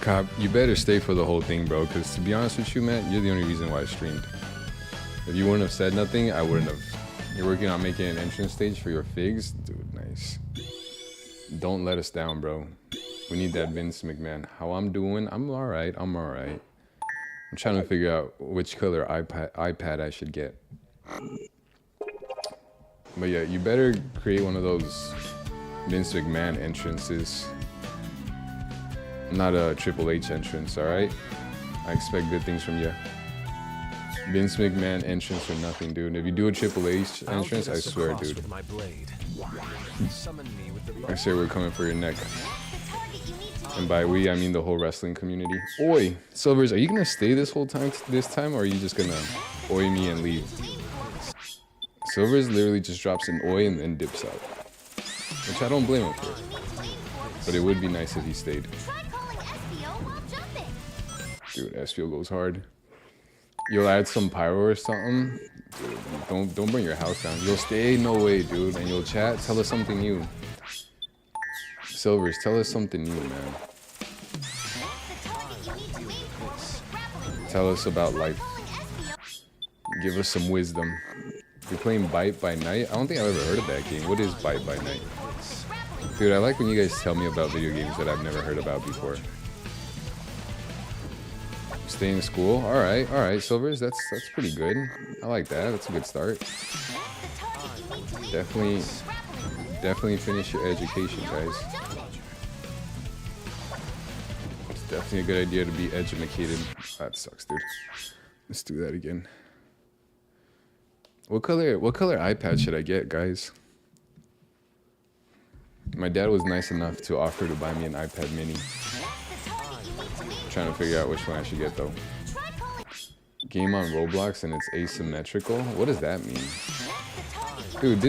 Cop, you better stay for the whole thing, bro, because to be honest with you, man, you're the only reason why I streamed. If you wouldn't have said nothing, I wouldn't have. You're working on making an entrance stage for your figs? Dude, nice. Don't let us down, bro. We need that Vince McMahon. How I'm doing? I'm alright. I'm alright. I'm trying to figure out which color iPad I should get. But yeah, you better create one of those Vince McMahon entrances. Not a Triple H entrance, alright? I expect good things from you. Vince McMahon entrance or nothing, dude. If you do a Triple H entrance, I swear, dude. I say we're coming for your neck. And by we, I mean the whole wrestling community. Oi, Silvers, are you gonna stay this whole time, or are you just gonna oi me and leave? Silvers literally just drops an oi and then dips out. Which I don't blame him for. But it would be nice if he stayed. Dude, SPO goes hard. You'll add some pyro or something. Dude, don't bring your house down. You'll stay, no way, dude. And you'll chat, tell us something new. Silvers, tell us something new, man. Tell us about life. Give us some wisdom. You're playing Bite by Night? I don't think I've ever heard of that game. What is Bite by Night? Dude, I like when you guys tell me about video games that I've never heard about before. Stay in school? Alright, Silvers, that's pretty good. I like that, that's a good start. Definitely finish your education, guys. It's definitely a good idea to be educated. That sucks, dude. Let's do that again. What color iPad should I get, guys? My dad was nice enough to offer to buy me an iPad mini. Trying to figure out which one I should get though. Game on Roblox and it's asymmetrical? What does that mean? Dude,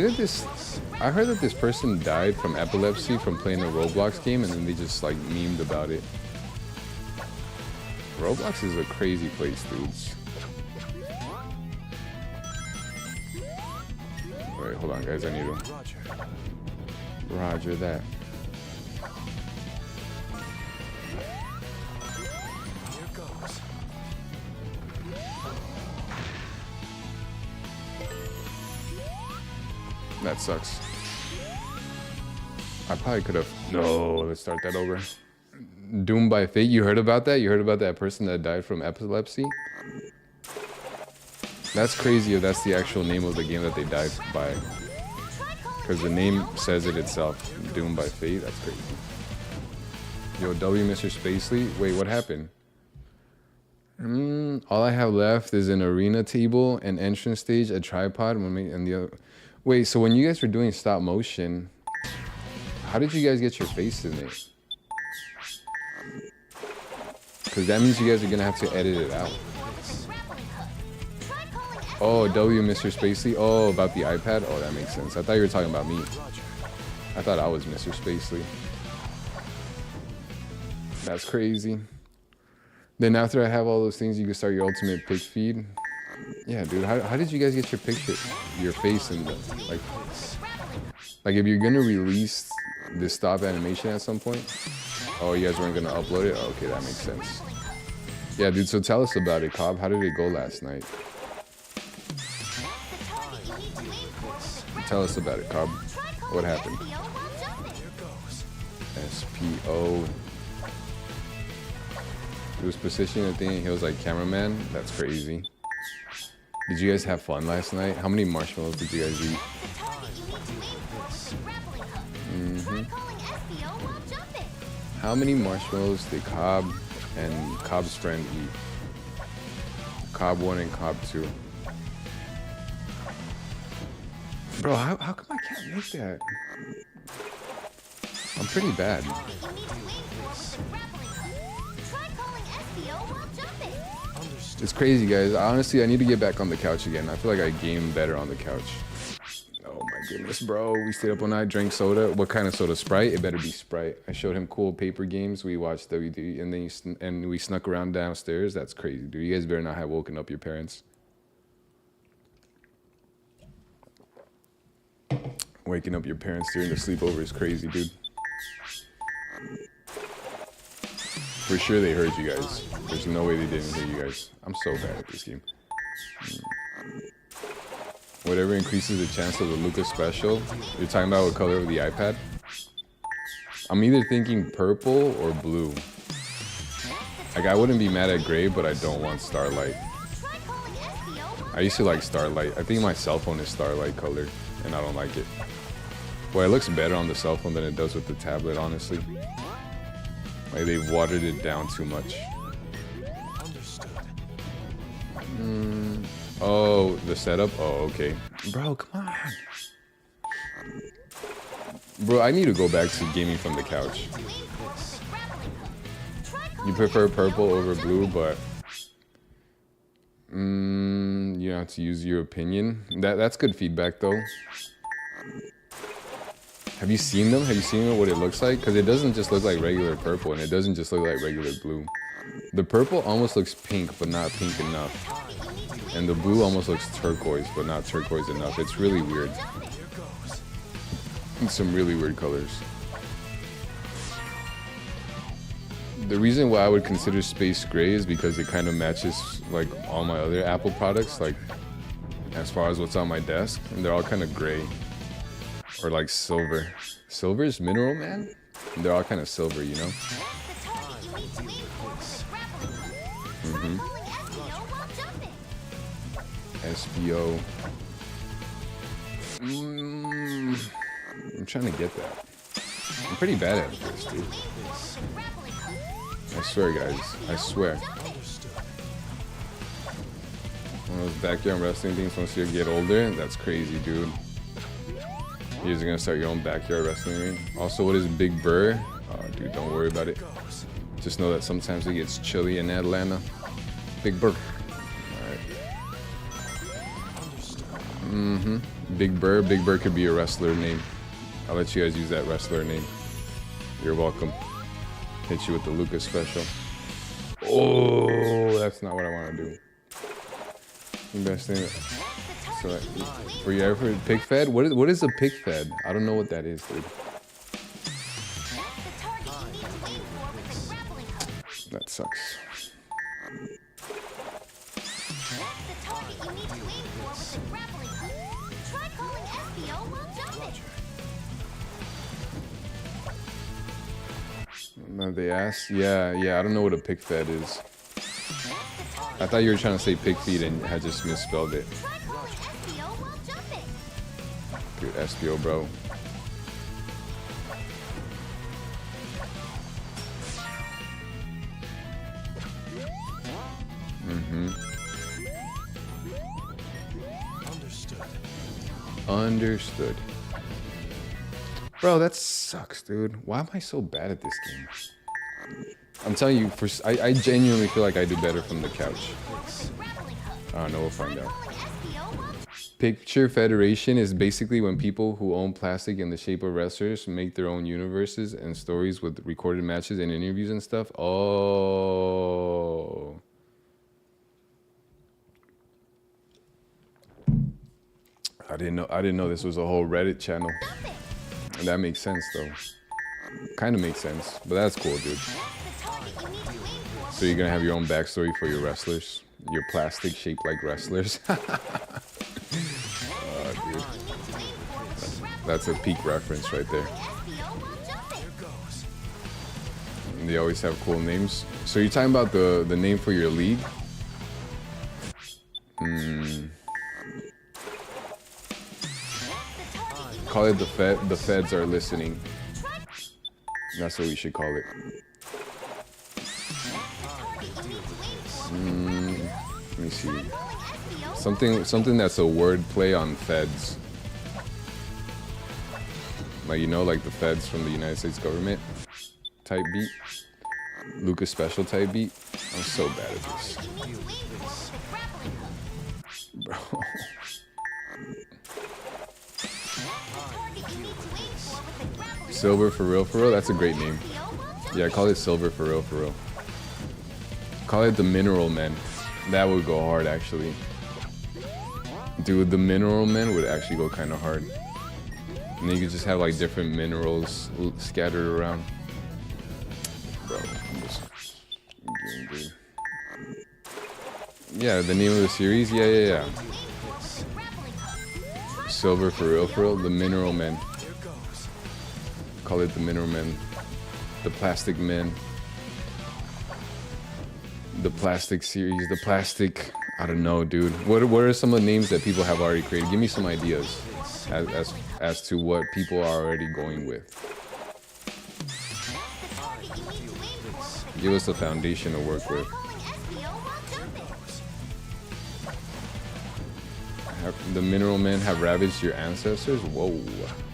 I heard that this person died from epilepsy from playing a Roblox game and then they just like memed about it. Roblox is a crazy place, dudes. Alright, hold on guys, I need to... Roger that. That sucks. I probably could have... No, let's start that over. Doomed by Fate, you heard about that? You heard about that person that died from epilepsy? That's crazy if that's the actual name of the game that they died by. Because the name says it itself. Doomed by Fate, that's crazy. Yo, W Mr. Spacely? Wait, what happened? All I have left is an arena table, an entrance stage, a tripod, and the other... Wait, so when you guys were doing stop motion, how did you guys get your face in it? Because that means you guys are going to have to edit it out. Oh, W Mr. Spacely? Oh, about the iPad? Oh, that makes sense. I thought you were talking about me. I thought I was Mr. Spacely. That's crazy. Then after I have all those things, you can start your ultimate pic feed. Yeah, dude, how did you guys get your picture, your face in the, like if you're gonna release this stop animation at some point? Oh, you guys weren't gonna upload it? Oh, okay, that makes sense. Yeah, dude, so tell us about it, Cobb. How did it go last night? Tell us about it, Cobb. What happened? SPO. He was positioning the thing, he was like, cameraman? That's crazy. Did you guys have fun last night? How many marshmallows did you guys eat? How many marshmallows did Cobb and Cobb's friend eat? Cobb 1 and Cobb 2. Bro, how come I can't make that? I'm pretty bad. It's crazy, guys. Honestly, I need to get back on the couch again. I feel like I game better on the couch. Oh my goodness, bro. We stayed up all night, drank soda. What kind of soda? Sprite? It better be Sprite. I showed him cool paper games. We watched WD, and then we snuck around downstairs. That's crazy, dude. You guys better not have woken up your parents. Waking up your parents during the sleepover is crazy, dude. For sure they heard you guys. There's no way they didn't hear you guys. I'm so bad at this game. Whatever increases the chance of the Lucas special. You're talking about what color of the iPad? I'm either thinking purple or blue. Like, I wouldn't be mad at gray, but I don't want Starlight. I used to like Starlight. I think my cell phone is Starlight color, and I don't like it. Well, it looks better on the cell phone than it does with the tablet, honestly. Like, they've watered it down too much. Oh, the setup? Oh, okay. Bro, come on. Bro, I need to go back to gaming from the couch. You prefer purple over blue, but you have to use your opinion. That's good feedback, though. Have you seen them? Have you seen what it looks like? Because it doesn't just look like regular purple, and it doesn't just look like regular blue. The purple almost looks pink, but not pink enough. And the blue almost looks turquoise, but not turquoise enough. It's really weird. It's some really weird colors. The reason why I would consider space gray is because it kind of matches like all my other Apple products, like as far as what's on my desk, and they're all kind of gray or like silver. Silver's mineral, man. And they're all kind of silver, you know. SBO. I'm trying to get that. I'm pretty bad at this, dude. I swear, guys. I swear. One of those backyard wrestling things once you get older, that's crazy, dude. You're just gonna start your own backyard wrestling ring. Also, what is Big Burr? Oh, dude, don't worry about it. Just know that sometimes it gets chilly in Atlanta. Big Burr. Big Burr. Big Burr could be a wrestler name. I'll let you guys use that wrestler name. You're welcome. Hit you with the Lucas special. Oh, that's not what I want to do. Best thing. So, were you ever pig fed? What is a pig fed? I don't know what that is, dude. That sucks. They asked? Yeah, I don't know what a pig fed is. I thought you were trying to say pig feed and had just misspelled it. Good SPO, bro. Understood. Bro, that sucks, dude. Why am I so bad at this game? I'm telling you, I genuinely feel like I do better from the couch. I don't know, we'll find out. Picture Federation is basically when people who own plastic in the shape of wrestlers make their own universes and stories with recorded matches and interviews and stuff. Oh. I didn't know this was a whole Reddit channel. And that makes sense, though. Kind of makes sense, but that's cool, dude. So you're gonna have your own backstory for your wrestlers? Your plastic shaped like wrestlers? Dude. That's a peak reference right there. And they always have cool names. So you're talking about the name for your league? Call it the feds are listening. That's what we should call it. Let me see. Something that's a word play on feds. Like, you know, like the feds from the United States government type beat. Lucas special type beat. I'm so bad at this. Bro. Silver for real, that's a great name. Yeah, call it Silver for real. Call it the Mineral Men. That would go hard, actually. Dude, the Mineral Men would actually go kind of hard. And then you could just have like different minerals scattered around. Bro, Yeah, the name of the series. Yeah. Silver for real. The Mineral Men. Call it the Mineral Men. The Plastic Men. The Plastic series. The Plastic. I don't know, dude. What are some of the names that people have already created? Give me some ideas as to what people are already going with. Give us a foundation to work with. The Mineral Men have ravaged your ancestors? Whoa.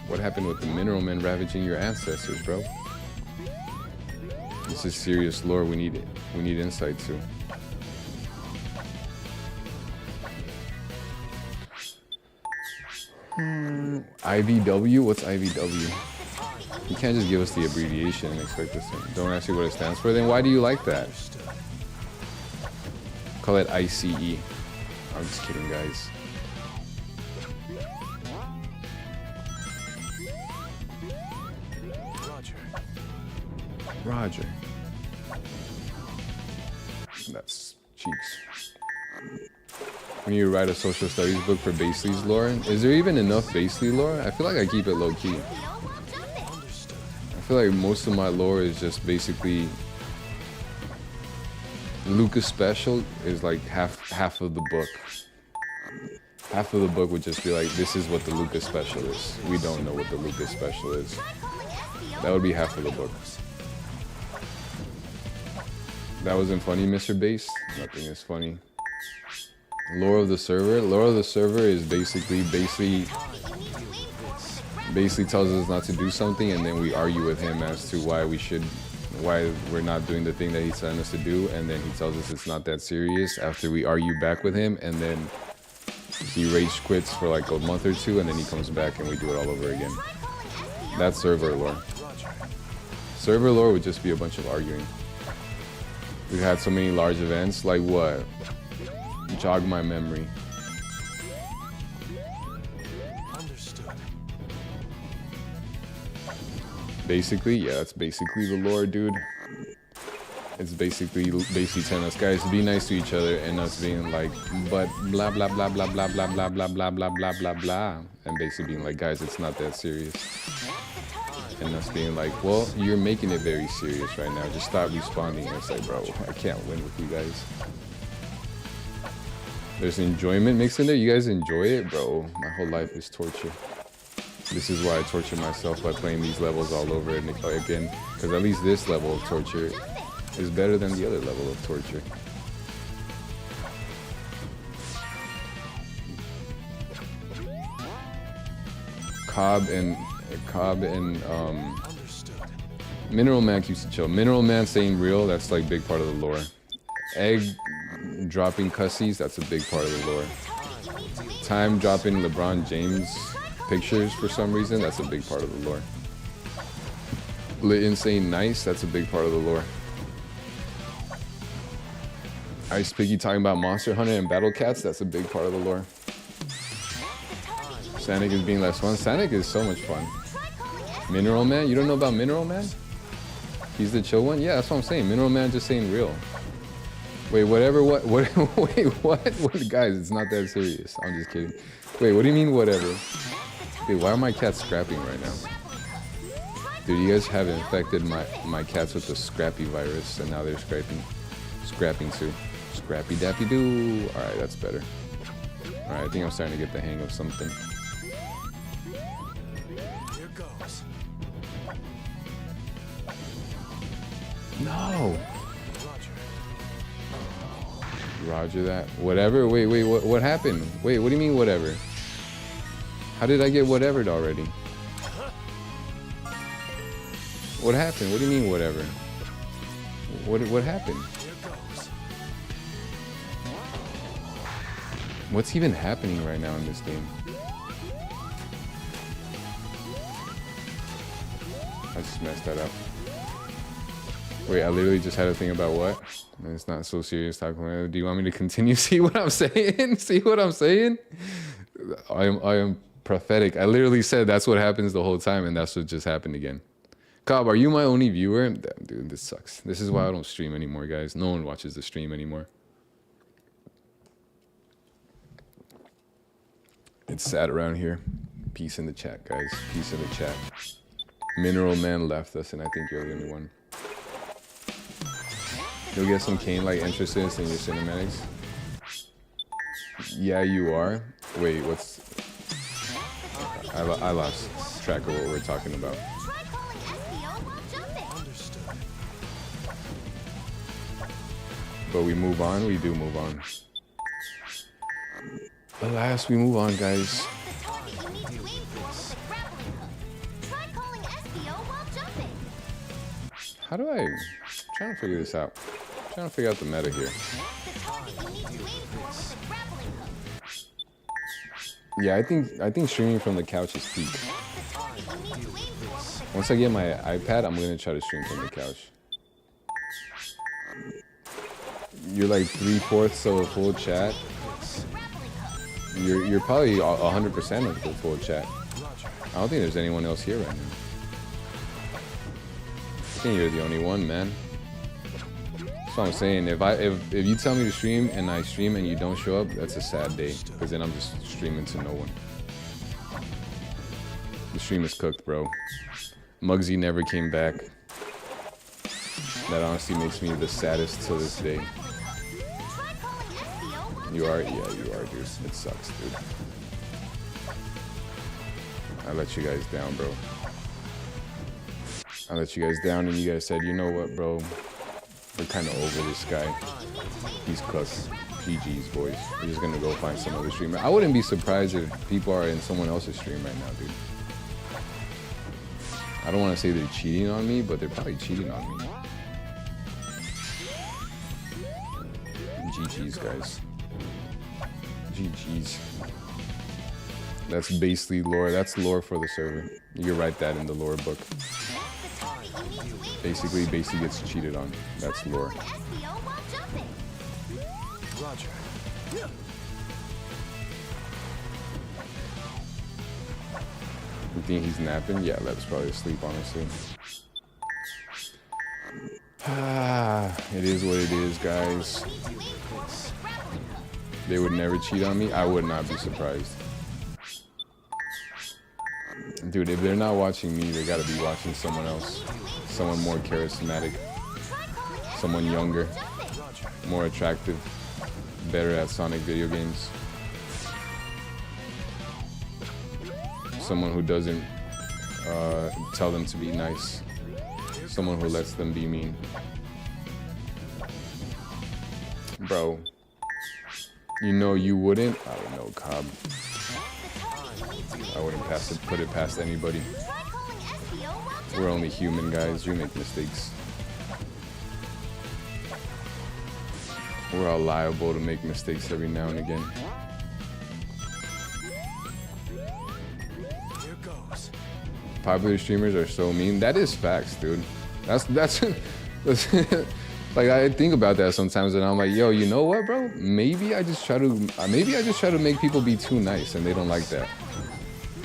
What happened with the Mineral Men ravaging your ancestors, bro? This is serious lore. We need insight to. IVW? What's IVW? You can't just give us the abbreviation and expect us to. Don't ask you what it stands for. Then why do you like that? Call it ICE. I'm just kidding, guys. Roger. That's cheeks. We need to write a social studies book for Basely's lore. Is there even enough Basely lore? I feel like I keep it low key. I feel like most of my lore is just basically Lucas Special is like half of the book. Half of the book would just be like, this is what the Lucas Special is. We don't know what the Lucas Special is. That would be half of the book. That wasn't funny, Mr. Bass? Nothing is funny. Lore of the server? Lore of the server is basically tells us not to do something, and then we argue with him as to why we're not doing the thing that he's telling us to do, and then he tells us it's not that serious after we argue back with him, and then he rage quits for like a month or two, and then he comes back and we do it all over again. That's server lore. Server lore would just be a bunch of arguing. We've had so many large events, like what? Jog my memory. Understood. Basically, yeah, that's basically the lore, dude. It's basically telling us, guys, to be nice to each other, and us being like, but blah blah blah blah blah blah blah blah blah blah blah blah blah, and basically being like, guys, it's not that serious. And us being like, well, you're making it very serious right now. Just stop responding. And it's like, bro, I can't win with you guys. There's enjoyment mixed in there. You guys enjoy it? Bro, my whole life is torture. This is why I torture myself by playing these levels all over and again. Because at least this level of torture is better than the other level of torture. Cobb and Mineral Man keeps it chill. Mineral Man saying real, that's like big part of the lore. Egg dropping cussies, that's a big part of the lore. Time dropping LeBron James pictures for some reason, that's a big part of the lore. Lit saying nice, that's a big part of the lore. Ice Piggy talking about Monster Hunter and Battle Cats, that's a big part of the lore. Sanic is being less fun. Sanic is so much fun. Mineral Man? You don't know about Mineral Man? He's the chill one? Yeah, that's what I'm saying. Mineral Man just saying real. Wait, whatever, what? Wait, what? Guys, it's not that serious. I'm just kidding. Wait, what do you mean whatever? Wait, why are my cats scrapping right now? Dude, you guys have infected my cats with the Scrappy virus, and now they're scrapping too. Scrappy dappy doo. Alright, that's better. Alright, I think I'm starting to get the hang of something. Here goes. No! Roger that. Whatever? Wait, what happened? Wait, what do you mean whatever? How did I get whatevered already? What happened? What do you mean whatever? What happened? What's even happening right now in this game? I just messed that up. Wait, I literally just had a thing about what? It's not so serious talking. Do you want me to continue? See what I'm saying? See what I'm saying? I am prophetic. I literally said that's what happens the whole time, and that's what just happened again. Cobb, are you my only viewer? Damn, dude, this sucks. This is why I don't stream anymore, guys. No one watches the stream anymore. It's sad around here. Peace in the chat, guys. Peace in the chat. Mineral Man left us, and I think you're the only one. You'll get some Kane-like entrances in your cinematics. Yeah, you are. Wait, what's... I lost track of what we're talking about. But we move on. We do move on. Alas, we move on, guys. How do I'm trying to figure this out. I'm trying to figure out the meta here. Yeah, I think streaming from the couch is peak. Once I get my iPad, I'm gonna try to stream from the couch. You're like 3/4 of a full chat. You're probably 100% of the full chat. I don't think there's anyone else here right now. I think you're the only one, man. That's what I'm saying. If you tell me to stream and I stream and you don't show up, that's a sad day. Because then I'm just streaming to no one. The stream is cooked, bro. Muggsy never came back. That honestly makes me the saddest to this day. You are? Yeah, you are, dude. It sucks, dude. I let you guys down, bro. I let you guys down and you guys said, you know what, bro? We're kind of over this guy. He's cooked. GG's, boys. We're just gonna go find some other streamer. I wouldn't be surprised if people are in someone else's stream right now, dude. I don't want to say they're cheating on me, but they're probably cheating on me. GG's, guys. GG's. That's basically lore. That's lore for the server. You can write that in the lore book. Basically, Basie gets cheated on. That's lore. Roger. You think he's napping? Yeah, that's probably asleep, honestly. It is what it is, guys. They would never cheat on me. I would not be surprised. Dude, if they're not watching me, they gotta be watching someone else. Someone more charismatic. Someone younger. More attractive. Better at Sonic video games. Someone who doesn't tell them to be nice. Someone who lets them be mean. Bro. You know you wouldn't? I don't know, Cobb. I wouldn't put it past anybody. We're only human, guys. We make mistakes. We're all liable to make mistakes every now and again. Here goes. Popular streamers are so mean. That is facts, dude. That's like I think about that sometimes, and I'm like, yo, you know what, bro? Maybe I just try to make people be too nice, and they don't like that.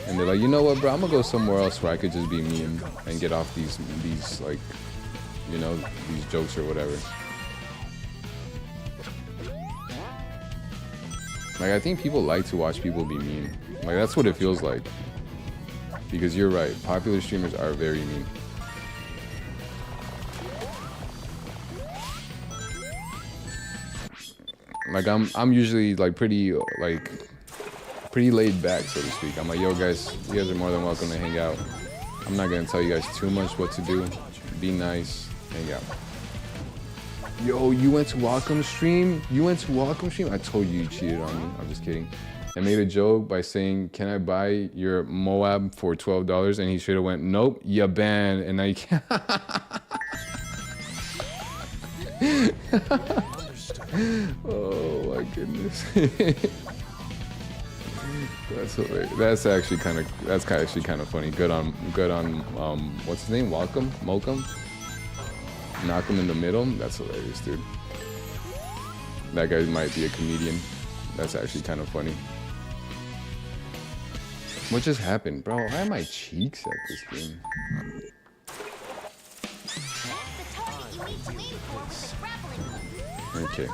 And they're like, you know what, bro? I'm gonna go somewhere else where I could just be me and get off these like, you know, these jokes or whatever. Like, I think people like to watch people be mean. Like, that's what it feels like. Because you're right, popular streamers are very mean. Like, I'm usually like pretty laid back, so to speak. I'm like, yo guys, you guys are more than welcome to hang out. I'm not gonna tell you guys too much what to do. Be nice, hang out. Yo, you went to Wacom stream? You went to Wacom stream? I told you you cheated on me. I'm just kidding. I made a joke by saying, can I buy your Moab for $12? And he should have went, nope, you banned. And now you can't. Oh my goodness. That's hilarious. That's actually kind of funny. Good on what's his name? Mokum? Knock him in the middle. That's hilarious, dude. That guy might be a comedian. That's actually kind of funny. What just happened, bro? Why are my cheeks at this game? Okay.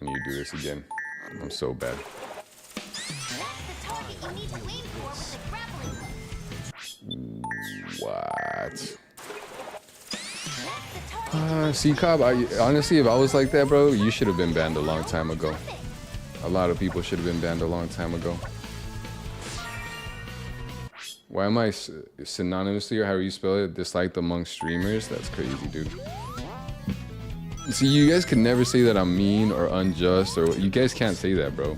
I need to do this again. I'm so bad. What? C-Cobb, honestly, if I was like that, bro, you should have been banned a long time ago. A lot of people should have been banned a long time ago. Why am I synonymously, or however you spell it, disliked among streamers? That's crazy, dude. See, you guys can never say that I'm mean or unjust, or you guys can't say that, bro.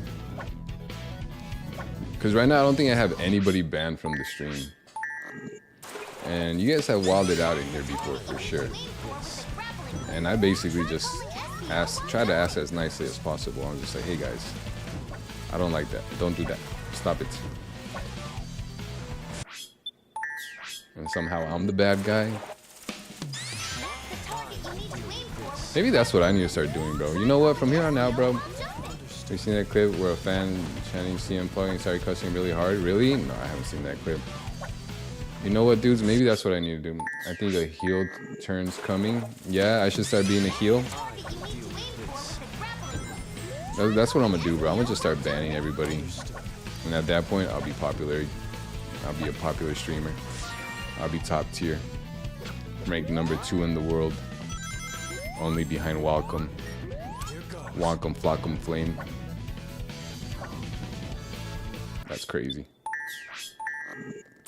Because right now, I don't think I have anybody banned from the stream. And you guys have wilded out in here before, for sure. And I basically just try to ask as nicely as possible. I'm just like, hey guys, I don't like that. Don't do that. Stop it. And somehow I'm the bad guy. Maybe that's what I need to start doing, bro. You know what? From here on out, bro. You seen that clip where a fan chanting CM Punk and started cussing really hard? Really? No, I haven't seen that clip. You know what, dudes? Maybe that's what I need to do. I think a heel turn's coming. Yeah, I should start being a heel. That's what I'm gonna do, bro. I'm gonna just start banning everybody. And at that point, I'll be popular. I'll be a popular streamer. I'll be top tier. Ranked #2 in the world. Only behind Welcome. Welcome, Flockum, Flame. That's crazy.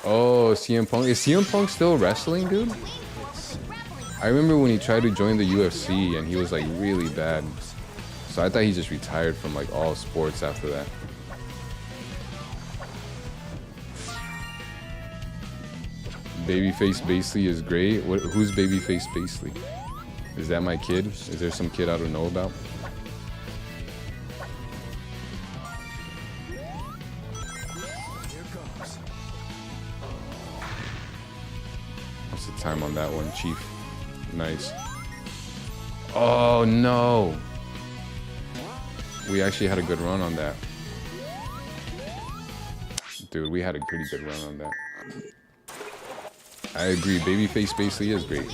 Oh, CM Punk. Is CM Punk still wrestling, dude? I remember when he tried to join the UFC and he was like really bad. So I thought he just retired from like all sports after that. Babyface Basely is great. Who's Babyface Basely? Is that my kid? Is there some kid I don't know about? What's the time on that one, Chief? Nice. Oh no! We actually had a good run on that. Dude, we had a pretty good run on that. I agree, Babyface Basely is great.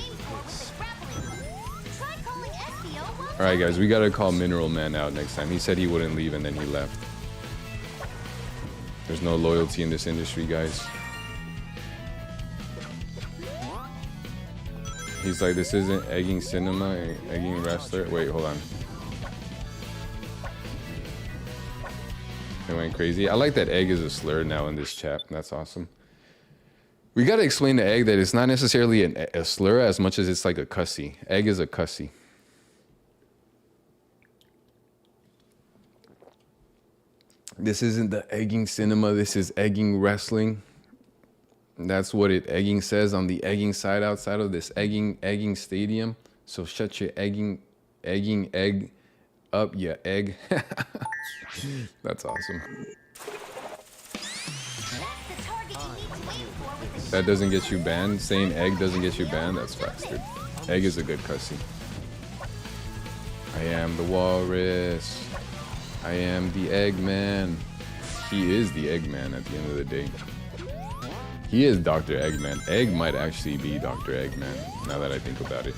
Alright guys, we gotta call Mineral Man out next time. He said he wouldn't leave and then he left. There's no loyalty in this industry, guys. He's like, this isn't egging cinema, egging wrestler. Wait, hold on. It went crazy. I like that egg is a slur now in this chat. That's awesome. We gotta explain to egg that it's not necessarily a slur as much as it's like a cussy. Egg is a cussy. This isn't the egging cinema. This is egging wrestling. That's what egging says on the egging side outside of this egging stadium. So shut your egg up, you egg. That's awesome. That doesn't get you banned. Saying egg doesn't get you banned. That's facts, dude. Egg is a good cussy. I am the walrus. I am the Eggman. He is the Eggman at the end of the day. He is Dr. Eggman. Egg might actually be Dr. Eggman, now that I think about it.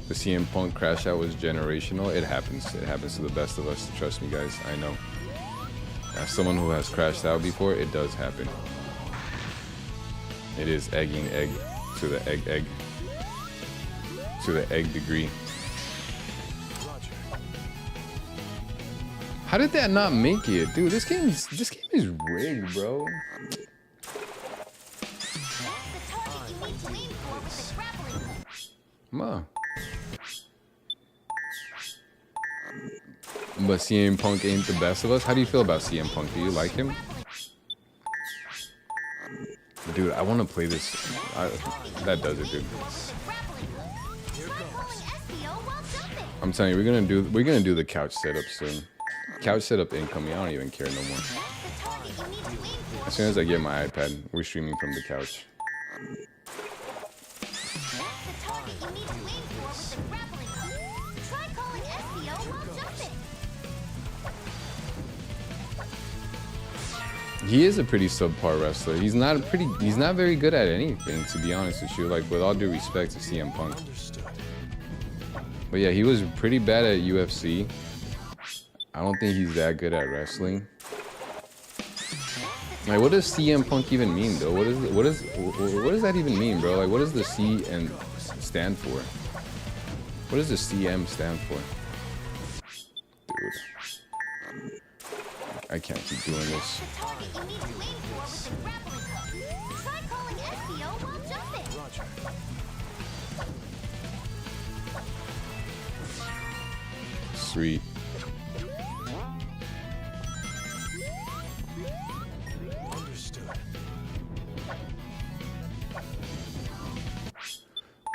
The CM Punk crash out was generational. It happens. It happens to the best of us. Trust me, guys. I know. As someone who has crashed out before, it does happen. It is egging egg to the egg. To the egg degree. How did that not make it? Dude, this game is rigged, bro. Come on. But CM Punk ain't the best of us. How do you feel about CM Punk? Do you like him? Dude, I want to play this. That does it, dude. I'm telling you, we're gonna do the couch setup soon. Couch setup incoming. I don't even care no more. As soon as I get my iPad, we're streaming from the couch. He is a pretty subpar wrestler. He's not very good at anything, to be honest with you. Like, with all due respect to CM Punk. But yeah, he was pretty bad at UFC. I don't think he's that good at wrestling. Like, what does CM Punk even mean, though? What does that even mean, bro? Like, what does the C and stand for? What does the CM stand for? Dude, I can't keep doing this. Sweet.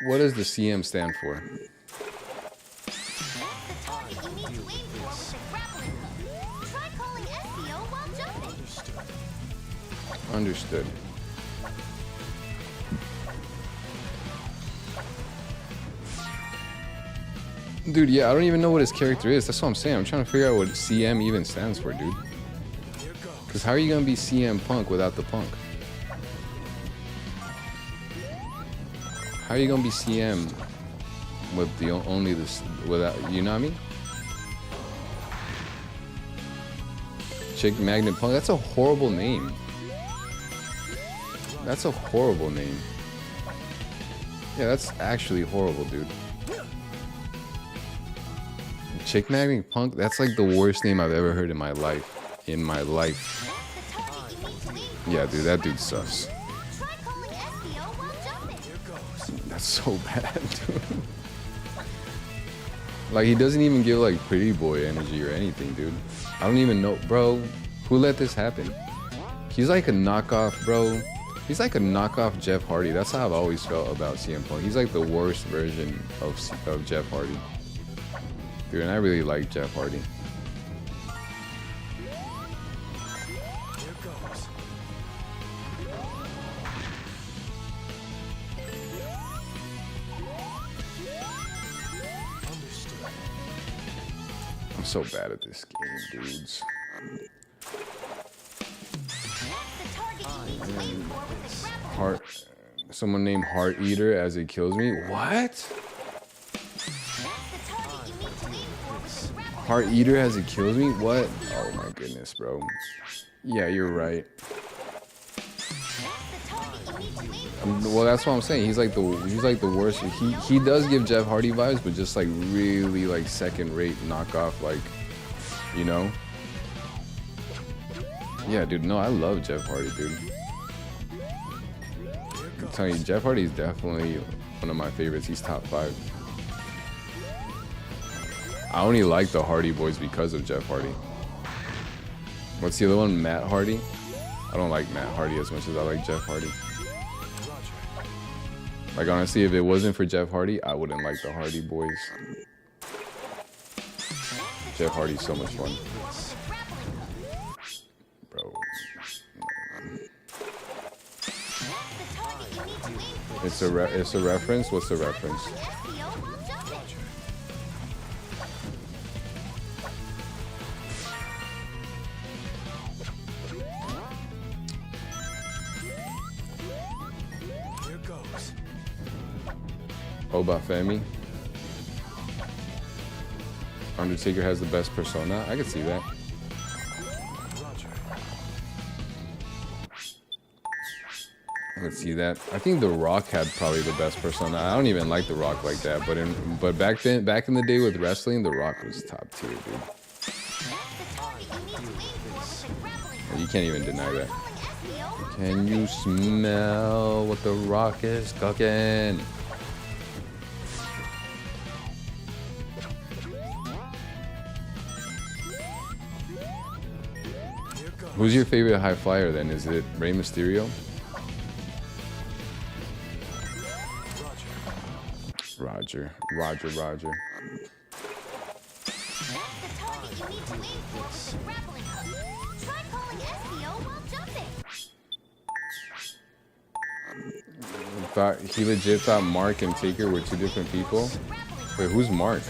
What does the CM stand for? Understood. Dude, yeah, I don't even know what his character is. That's what I'm saying. I'm trying to figure out what CM even stands for, dude. Because how are you going to be CM Punk without the Punk? How are you going to be CM with the only this, without, you know what I mean? Chick Magnet Punk, that's a horrible name. That's a horrible name. Yeah, that's actually horrible, dude. Chick Magnet Punk, that's like the worst name I've ever heard in my life. In my life. Yeah, dude, that dude sucks. That's so bad, dude. Like, he doesn't even give, like, pretty boy energy or anything, dude. I don't even know. Bro, who let this happen? He's like a knockoff, bro. He's like a knockoff Jeff Hardy. That's how I've always felt about CM Punk. He's like the worst version of Jeff Hardy. Dude, and I really like Jeff Hardy. I'm so bad at this game, dudes. Someone named Heart Eater as it kills me. What? Heart Eater as it kills me? What? Oh my goodness, bro. Yeah, you're right. Well, that's what I'm saying. He's like the worst. He does give Jeff Hardy vibes, but just like really like second-rate knockoff, like, you know? Yeah, dude. No, I love Jeff Hardy, dude. I'm telling you, Jeff Hardy is definitely one of my favorites. He's top 5. I only like the Hardy Boys because of Jeff Hardy. What's the other one? Matt Hardy? I don't like Matt Hardy as much as I like Jeff Hardy. Like, honestly, if it wasn't for Jeff Hardy, I wouldn't like the Hardy Boys. Jeff Hardy's so much fun. Bro. It's a reference? What's the reference? Obafemi. Undertaker has the best persona. I could see that. I could see that. I think The Rock had probably the best persona. I don't even like The Rock like that, but back in the day with wrestling, The Rock was top tier, dude. You can't even deny that. Can you smell what The Rock is cooking? Who's your favorite high flyer then? Is it Rey Mysterio? Roger. He legit thought Mark and Taker were 2 different people. Wait, who's Mark?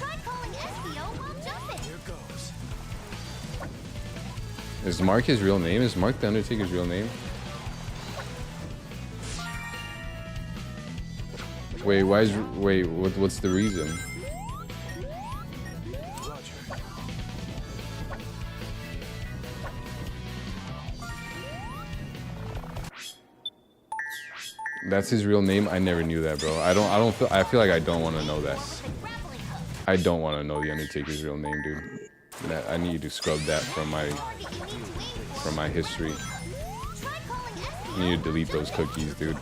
Is Mark his real name? Is Mark the Undertaker's real name? Wait, what's the reason? That's his real name. I never knew that, bro. I feel like I don't want to know that. I don't want to know the Undertaker's real name, dude. I need to scrub that from my history. I need to delete those cookies, dude.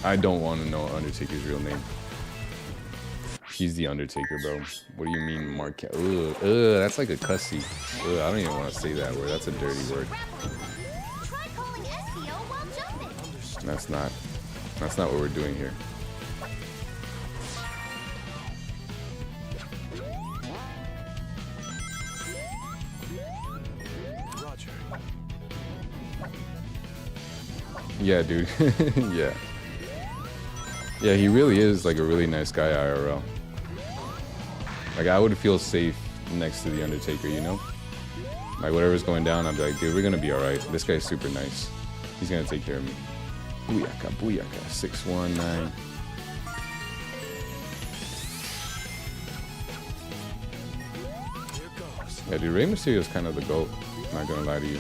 I don't want to know Undertaker's real name. He's the Undertaker, bro. What do you mean, Mark? Ugh, that's like a cussy. Ugh, I don't even want to say that word. That's a dirty word. That's not what we're doing here. Yeah, dude. Yeah. Yeah, he really is like a really nice guy IRL. Like, I would feel safe next to the Undertaker, you know? Like, whatever's going down, I'd be like, dude, we're gonna be alright. This guy's super nice. He's gonna take care of me. Booyaka, booyaka, 619. Yeah, dude, Rey Mysterio's kind of the GOAT. Not gonna lie to you.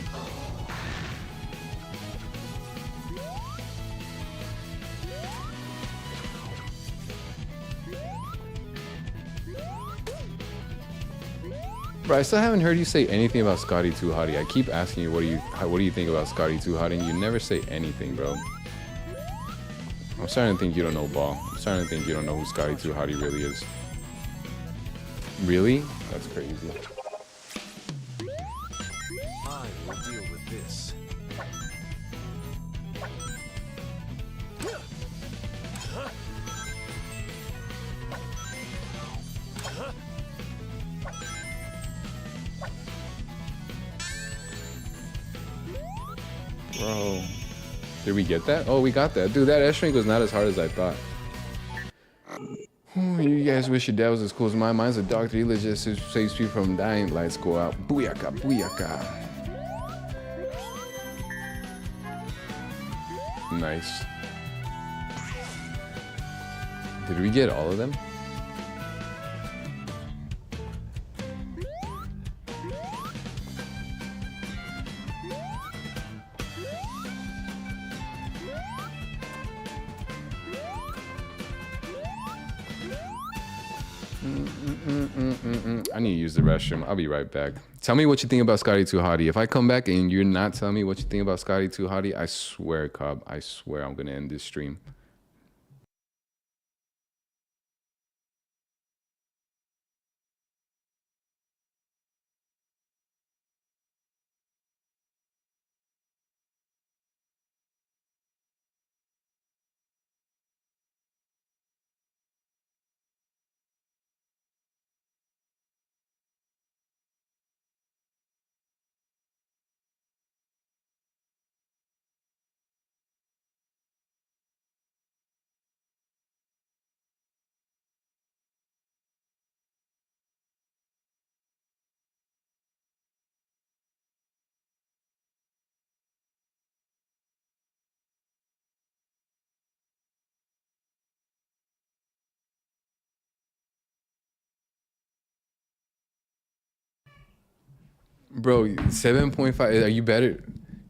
Bro, I still haven't heard you say anything about Scotty 2 Hotty. I keep asking you, what do you think about Scotty 2 Hotty, and you never say anything, bro. I'm starting to think you don't know ball. I'm starting to think you don't know who Scotty 2 Hotty really is. Really? That's crazy. I will deal with this. Bro. Did we get that? Oh, we got that. Dude, that S-Rank was not as hard as I thought. You guys wish your dad was as cool as mine. Mine's a doctor. He legit saves people from dying. Lights go out. Booyaka, booyaka. Nice. Did we get all of them? I need to use the restroom. I'll be right back. Tell me what you think about Scotty 2 Hotty. If I come back and you're not telling me what you think about Scotty 2 Hotty, I swear, Cobb, I swear I'm going to end this stream. Bro, 7.5. Are you better?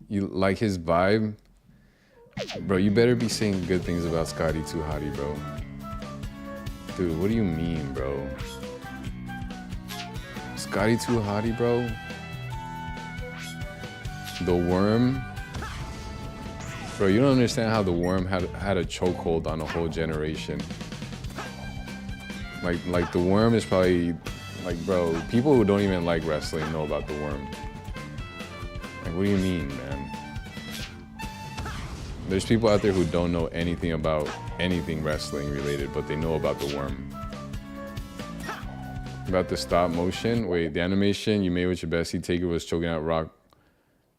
You like his vibe? Bro, you better be saying good things about Scotty 2 Hotty, bro. Dude, what do you mean, bro? Scotty 2 Hotty, bro? The Worm? Bro, you don't understand how the Worm had a chokehold on a whole generation. Like the Worm is probably... Like, bro, people who don't even like wrestling know about the Worm. Like, what do you mean, man? There's people out there who don't know anything about anything wrestling related, but they know about the Worm. About the stop motion. Wait, the animation you made with your bestie Taker was choking out Rock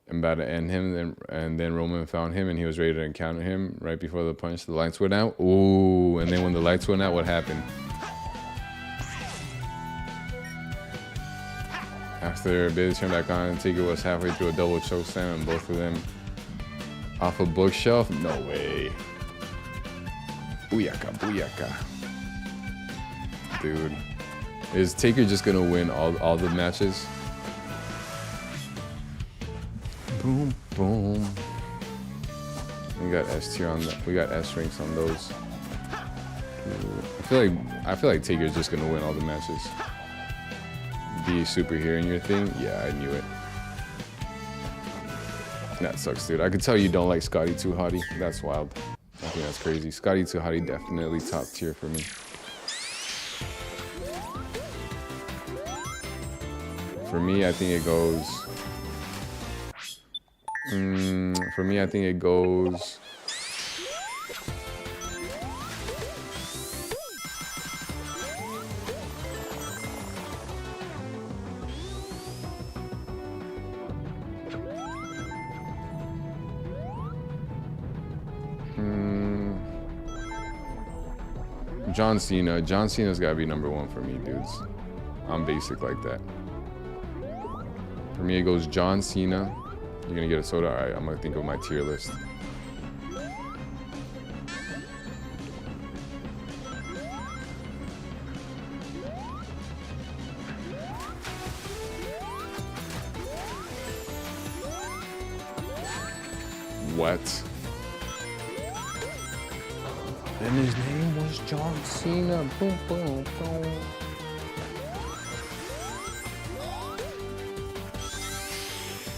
and about to end him, and then Roman found him and he was ready to encounter him right before the punch. The lights went out. Ooh, and then when the lights went out, what happened? After Bailey turned back on, Taker was halfway through a double choke slam and both of them off a bookshelf. No way. Booyaka, booyaka. Dude. Is Taker just gonna win all the matches? Boom, boom. We got S tier on the, we got S ranks on those. I feel like Taker's just gonna win all the matches. Be a superhero in your thing? Yeah, I knew it. That sucks, dude. I could tell you don't like Scotty 2 Hottie. That's wild. I think that's crazy. Scotty 2 Hottie definitely top tier for me. For me, I think it goes. For me, I think it goes. John Cena. John Cena's gotta be #1 for me, dudes. I'm basic like that. For me, it goes John Cena. You're gonna get a soda? All right, I'm gonna think of my tier list. What? And his name was John Cena. Boom, boom, boom.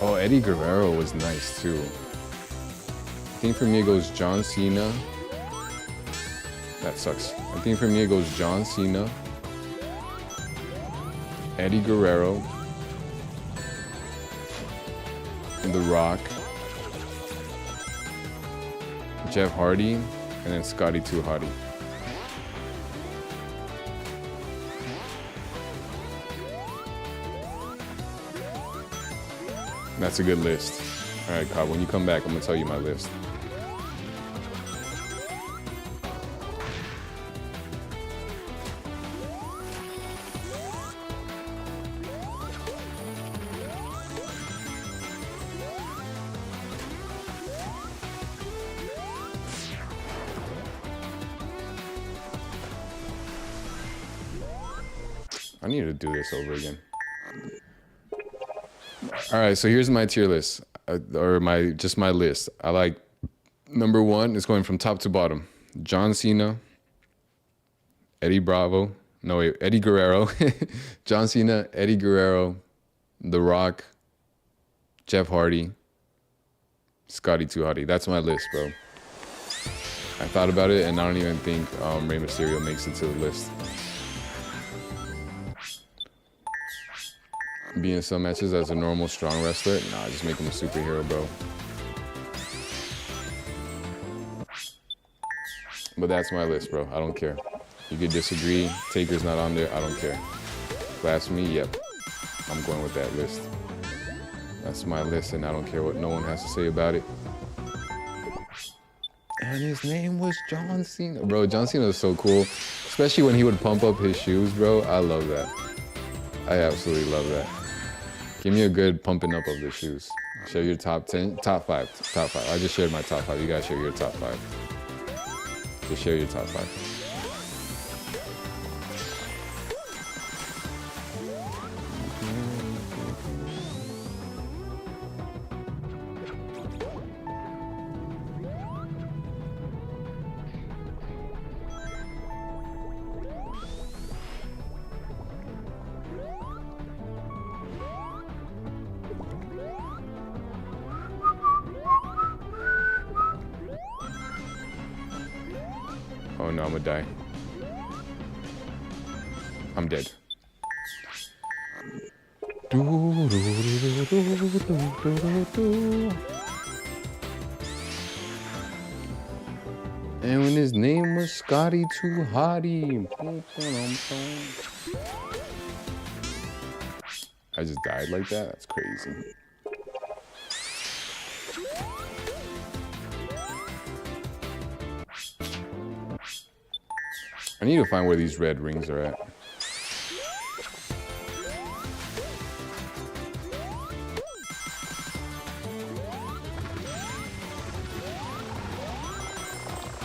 Oh, Eddie Guerrero was nice too. I think for me it goes John Cena. That sucks. I think for me it goes John Cena, Eddie Guerrero, The Rock, Jeff Hardy, and then Scotty 2 Hottie. That's a good list. All right, Cobb, when you come back, I'm gonna tell you my list. I need to do this over again. All right, so here's my tier list, or my list. I like #1 is going from top to bottom. John Cena, Eddie Guerrero, John Cena, Eddie Guerrero, The Rock, Jeff Hardy, Scotty 2 Hottie. That's my list, bro. I thought about it, and I don't even think Rey Mysterio makes it to the list. Be in some matches as a normal strong wrestler? Nah, just make him a superhero, bro. But that's my list, bro. I don't care. You could disagree. Taker's not on there. I don't care. Blasphemy? Yep. I'm going with that list. That's my list, and I don't care what no one has to say about it. And his name was John Cena. Bro, John Cena was so cool. Especially when he would pump up his shoes, bro. I love that. I absolutely love that. Give me a good pumping up of the shoes. Share your top 10, top 5. I just shared my top 5. You guys share your top 5. Just share your top 5. Oh no, I'm gonna die. I'm dead. And when his name was Scotty 2 Hottie. I just died like that? That's crazy. I need to find where these red rings are at.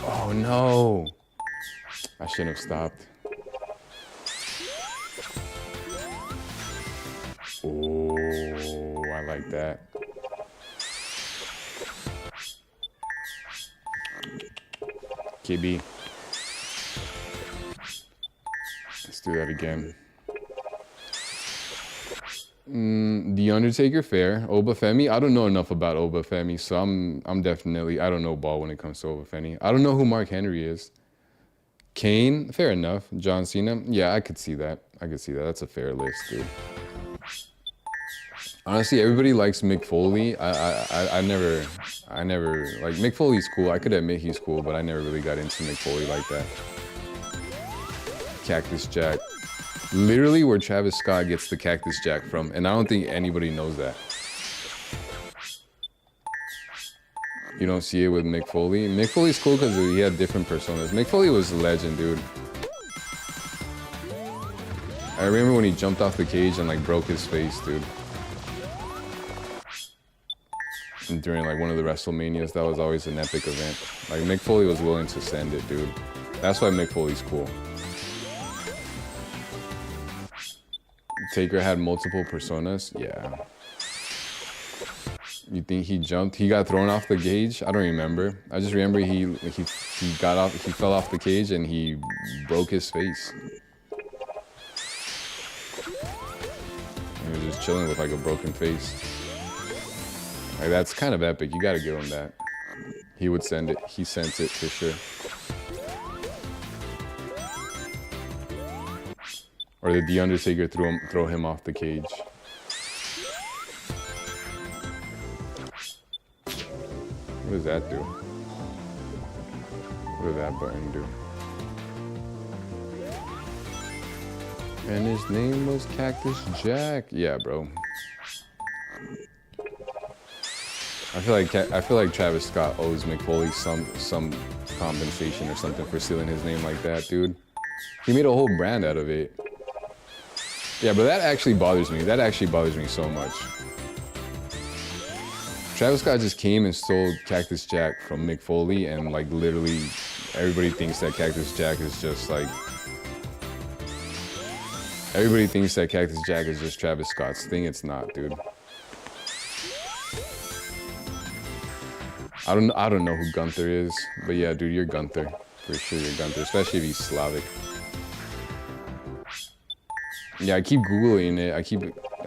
Oh no! I shouldn't have stopped. Oh, I like that. BKB. Let's do that again. The Undertaker, fair. Obafemi, I don't know enough about Obafemi, so I'm definitely, I don't know ball when it comes to Obafemi. I don't know who Mark Henry is. Kane, fair enough. John Cena, yeah, I could see that. I could see that. That's a fair list, dude. Honestly, everybody likes Mick Foley. I never like Mick Foley's cool. I could admit he's cool, but I never really got into Mick Foley like that. Cactus Jack. Literally where Travis Scott gets the Cactus Jack from, and I don't think anybody knows that. You don't see it with Mick Foley. Mick Foley's cool because he had different personas. Mick Foley was a legend, dude. I remember when he jumped off the cage and like broke his face, dude. And during like one of the WrestleManias, that was always an epic event. Like Mick Foley was willing to send it, dude. That's why Mick Foley's cool. Taker had multiple personas? Yeah. You think he jumped? He got thrown off the cage? I don't remember. I just remember he got off, he fell off the cage and he broke his face. He was just chilling with like a broken face. Like that's kind of epic. You gotta give him that. He would send it. He sent it for sure. Or did The Undertaker throw him off the cage? What does that do? What did that button do? And his name was Cactus Jack. Yeah, bro. I feel like Travis Scott owes Mick Foley some compensation or something for stealing his name like that, dude. He made a whole brand out of it. Yeah, but that actually bothers me. That actually bothers me so much. Travis Scott just came and stole Cactus Jack from Mick Foley, and like literally everybody thinks that Cactus Jack is just like... Everybody thinks that Cactus Jack is just Travis Scott's thing. It's not, dude. I don't know who Gunther is, but yeah, dude, you're Gunther. For sure you're Gunther, especially if he's Slavic. Yeah, I keep Googling it. I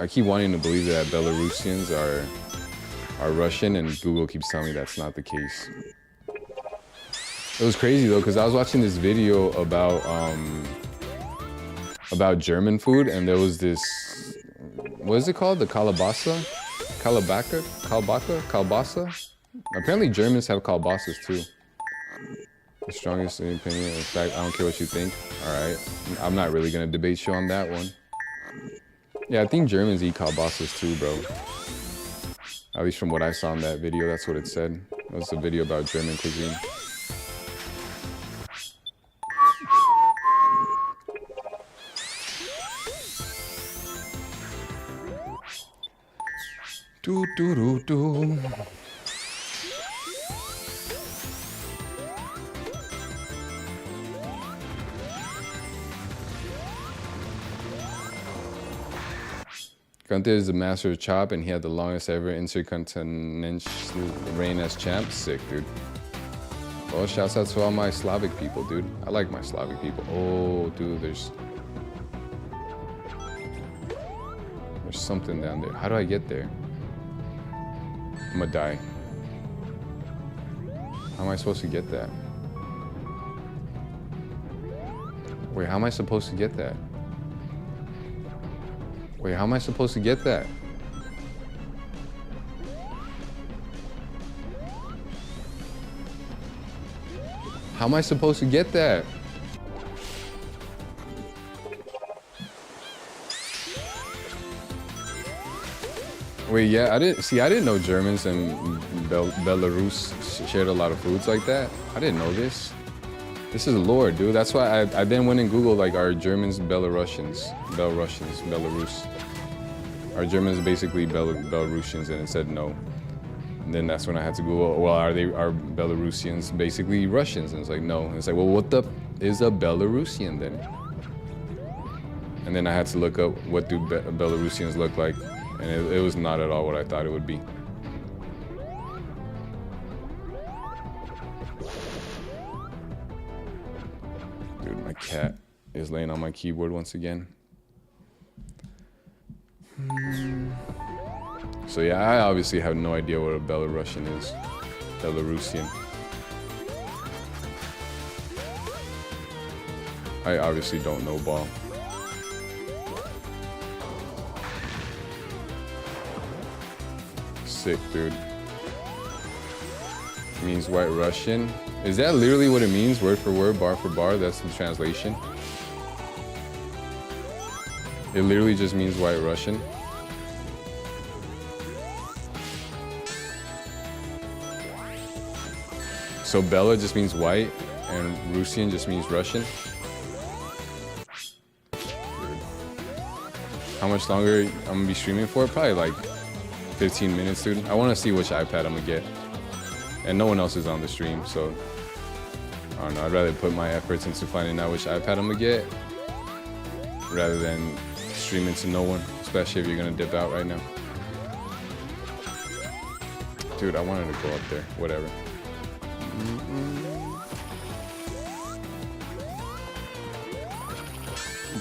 keep wanting to believe that Belarusians are Russian, and Google keeps telling me that's not the case. It was crazy though, because I was watching this video about German food, and there was this, what is it called? The kalabasa? Kalbasa? Apparently Germans have kalbasas too. The strongest opinion. In fact, I don't care what you think. All right, I'm not really gonna debate you on that one. Yeah, I think Germans eat kalbasas too, bro. At least from what I saw in that video, that's what it said. It was a video about German cuisine. Do do do do. Gunther is the master of chop, and he had the longest ever intercontinental reign as champ. Sick, dude. Well, shouts out to all my Slavic people, dude. I like my Slavic people. Oh, dude, there's something down there. How do I get there? I'm gonna die. How am I supposed to get that? Wait, how am I supposed to get that? Wait, how am I supposed to get that? How am I supposed to get that? Wait, yeah, I didn't know Germans and Belarus shared a lot of foods like that. I didn't know this. This is lore, dude. That's why I then went and Googled, like, are Germans Belarus? Are Germans basically Belarusians? And it said no. And then that's when I had to Google, well, are Belarusians basically Russians? And it's like, no. And it's like, well, what the is a Belarusian then? And then I had to look up what do Belarusians look like. And it was not at all what I thought it would be. is laying on my keyboard once again. So yeah, I obviously have no idea what a Belarusian is. Belarusian. I obviously don't know ball. Sick, dude. It means White Russian. Is that literally what it means? Word for word, bar for bar? That's the translation. It literally just means White Russian. So Bella just means white, and Russian just means Russian. Dude. How much longer I'm gonna be streaming for? Probably like 15 minutes, dude. I want to see which iPad I'm gonna get, and no one else is on the stream, so I don't know. I'd rather put my efforts into finding out which iPad I'm gonna get rather than streaming to no one, especially if you're gonna dip out right now. Dude, I wanted to go up there. Whatever.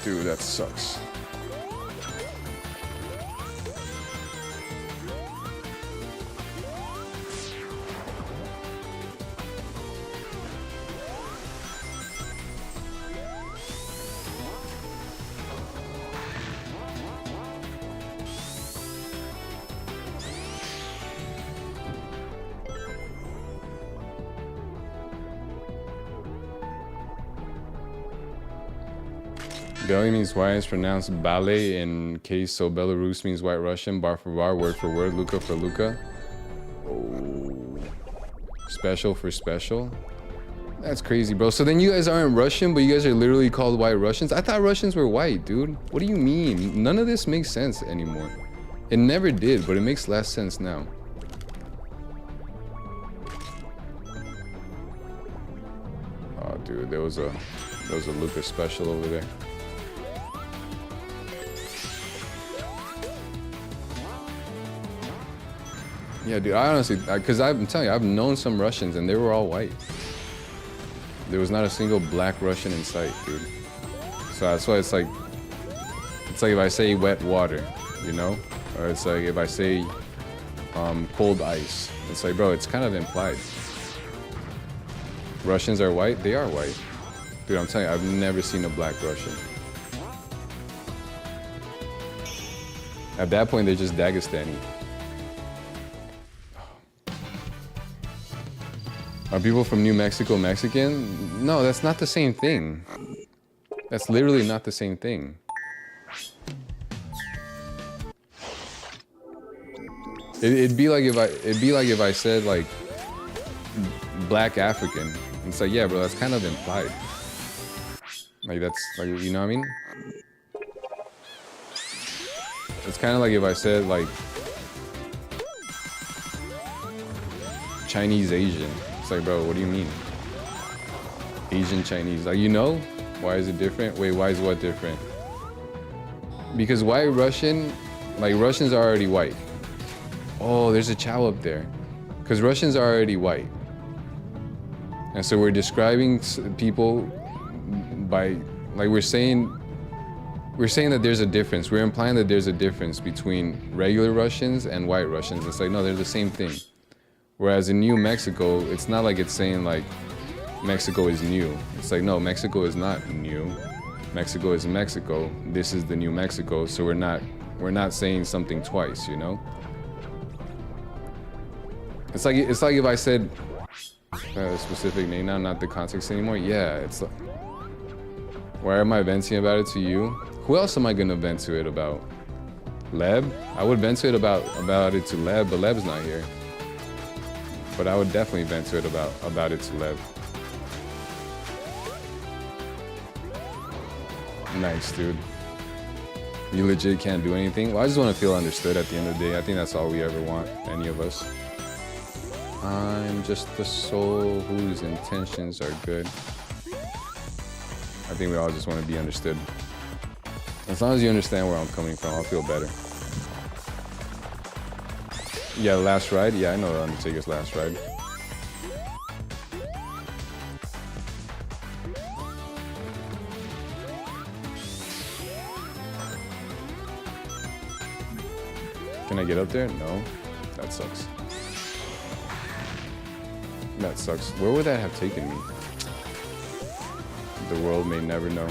Dude, that sucks. Belly means white, it's pronounced ballet in case, so Belarus means White Russian, bar for bar, word for word, Luca for Luca. Oh. Special for special. That's crazy, bro. So then you guys aren't Russian, but you guys are literally called White Russians? I thought Russians were white, dude. What do you mean? None of this makes sense anymore. It never did, but it makes less sense now. Oh, dude, there was a Luca special over there. Yeah, dude, I honestly, because I'm telling you, I've known some Russians and they were all white. There was not a single black Russian in sight, dude. So that's why it's like if I say wet water, you know? Or it's like if I say cold ice. It's like, bro, it's kind of implied. Russians are white? They are white. Dude, I'm telling you, I've never seen a black Russian. At that point, they're just Dagestani. Are people from New Mexico Mexican? No, that's not the same thing. That's literally not the same thing. It'd be like if I said like black African. It's like, yeah, bro, that's kind of implied. Like that's like, you know what I mean? It's kind of like if I said like Chinese Asian. It's like, bro, what do you mean? Asian Chinese. Like, you know? Why is it different? Wait, why is what different? Because white Russian, like Russians are already white. Oh, there's a chow up there. Because Russians are already white. And so we're describing people by, like we're saying that there's a difference. We're implying that there's a difference between regular Russians and white Russians. It's like, no, they're the same thing. Whereas in New Mexico, it's not like it's saying like Mexico is new. It's like, no, Mexico is not new. Mexico is Mexico. This is the New Mexico. So we're not saying something twice, you know? It's like if I said a specific name now, not the context anymore. Yeah, it's like, why am I venting about it to you? Who else am I gonna vent to it about? Leb? I would vent to it about it to Leb, but Leb's not here. But I would definitely vent to it about it to Lev. Nice, dude. You legit can't do anything? Well, I just want to feel understood at the end of the day. I think that's all we ever want, any of us. I'm just the soul whose intentions are good. I think we all just want to be understood. As long as you understand where I'm coming from, I'll feel better. Yeah, Last Ride. Yeah, I know Undertaker's Last Ride. Can I get up there? No. That sucks. That sucks. Where would that have taken me? The world may never know.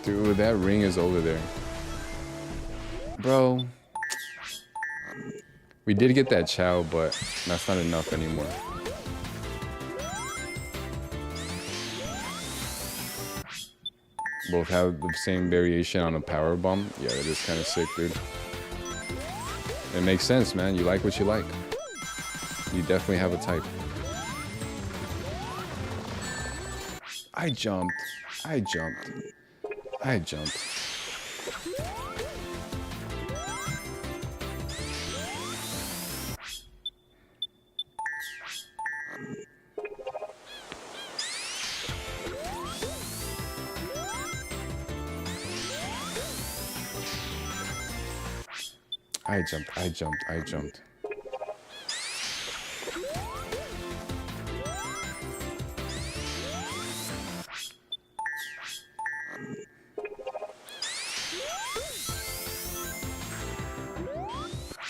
Dude, that ring is over there. Bro. We did get that Chow, but that's not enough anymore. Both have the same variation on a power bomb. Yeah, that is kind of sick, dude. It makes sense, man. You like what you like. You definitely have a type. I jumped. I jumped. I jumped. I jumped, I jumped, I jumped.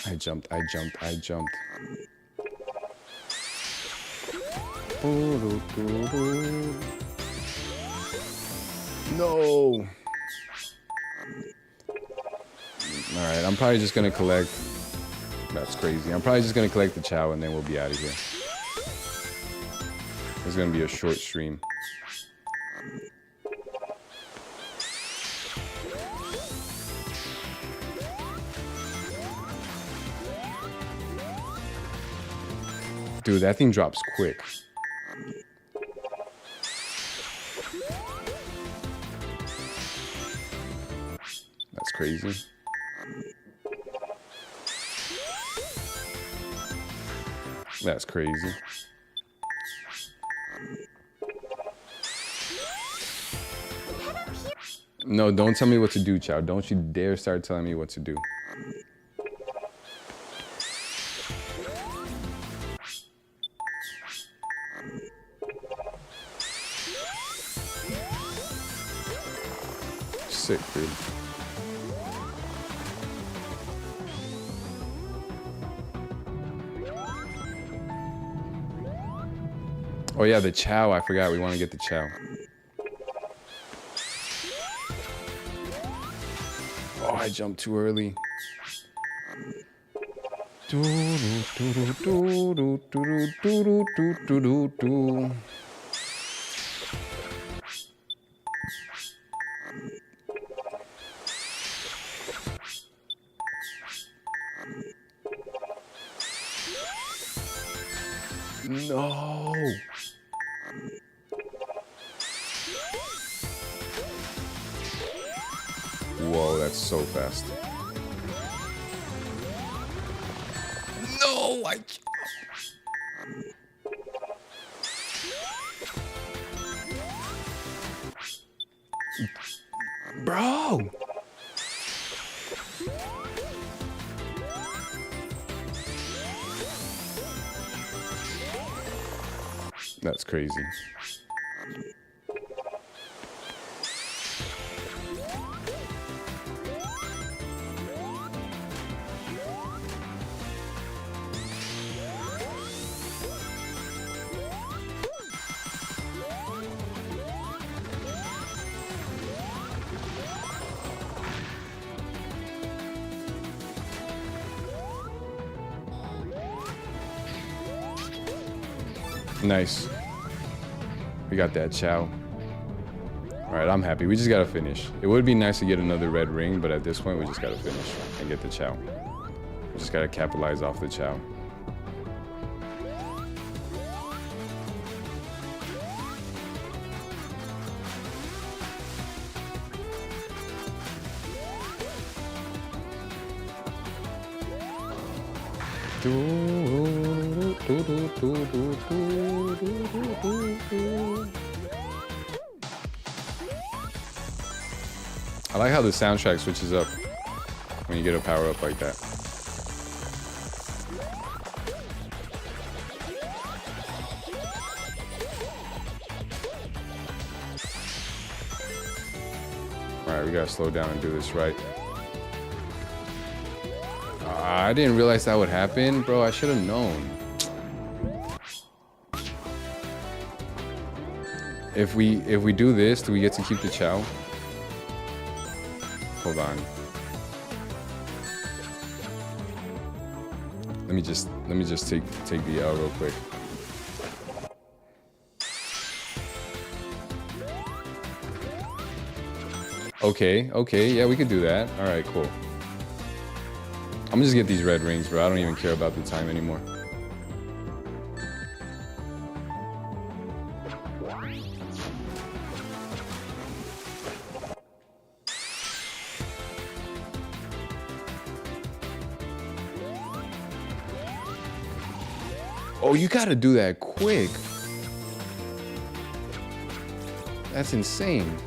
I jumped, I jumped, I jumped. No! Alright, I'm probably just gonna collect. That's crazy. I'm probably just gonna collect the Chow and then we'll be out of here. It's gonna be a short stream. Dude, that thing drops quick. That's crazy. That's crazy. No, don't tell me what to do, Chow. Don't you dare start telling me what to do. Sick, dude. Oh yeah, the Chow. I forgot we want to get the Chow. Oh, I jumped too early. No. Whoa, that's so fast. No, Bro. That's crazy. Nice. We got that Chow. Alright, I'm happy. We just gotta finish. It would be nice to get another red ring, but at this point, we just gotta finish and get the Chow. We just gotta capitalize off the Chow. I like how the soundtrack switches up when you get a power up like that. Alright, we gotta slow down and do this right. I didn't realize that would happen, bro. I should have known. If we do this, do we get to keep the Chow? Hold on. Let me just take the L real quick. Okay, yeah, we could do that. All right, cool. I'm gonna just get these red rings, bro. I don't even care about the time anymore. Oh, you gotta do that quick. That's insane.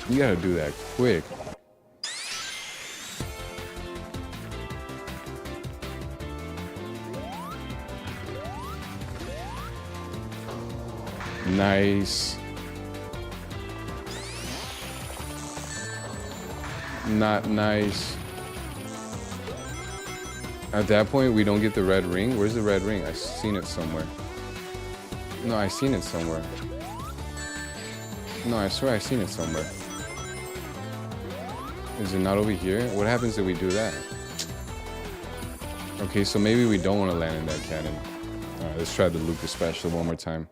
You gotta do that quick. Nice. Not nice. At that point, we don't get the red ring. Where's the red ring? I've seen it somewhere. No, I've seen it somewhere. No, I swear I've seen it somewhere. Is it not over here? What happens if we do that? Okay, so maybe we don't want to land in that cannon. Alright, let's try the Lucas special one more time.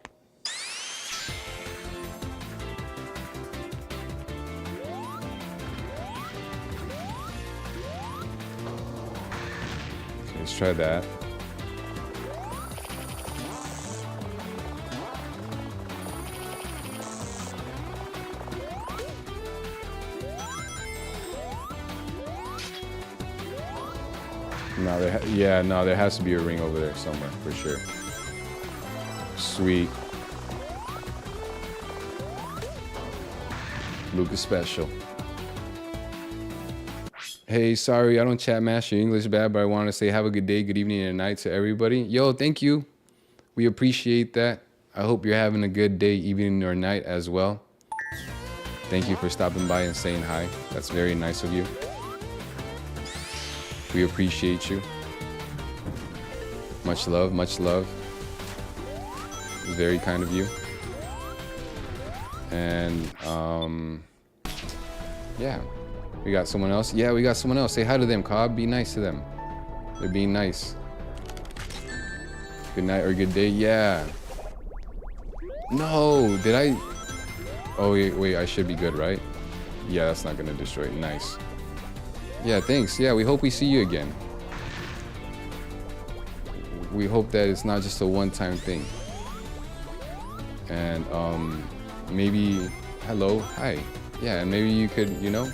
Okay, let's try that. No, there has to be a ring over there somewhere for sure. Sweet. Lucas special. Hey, sorry, I don't chat master English bad, but I want to say have a good day, good evening, and night to everybody. Yo, thank you. We appreciate that. I hope you're having a good day, evening, or night as well. Thank you for stopping by and saying hi. That's very nice of you. We appreciate you. Much love, much love. Very kind of you. And yeah, we got someone else. Yeah, we got someone else. Say hi to them, Cobb. Be nice to them. They're being nice. Good night or good day. Yeah. No, did I? Oh wait, I should be good, right? Yeah, that's not gonna destroy it. Nice. Yeah, thanks. Yeah, we hope we see you again. We hope that it's not just a one-time thing. And maybe, hello, hi. Yeah, and maybe you could, you know,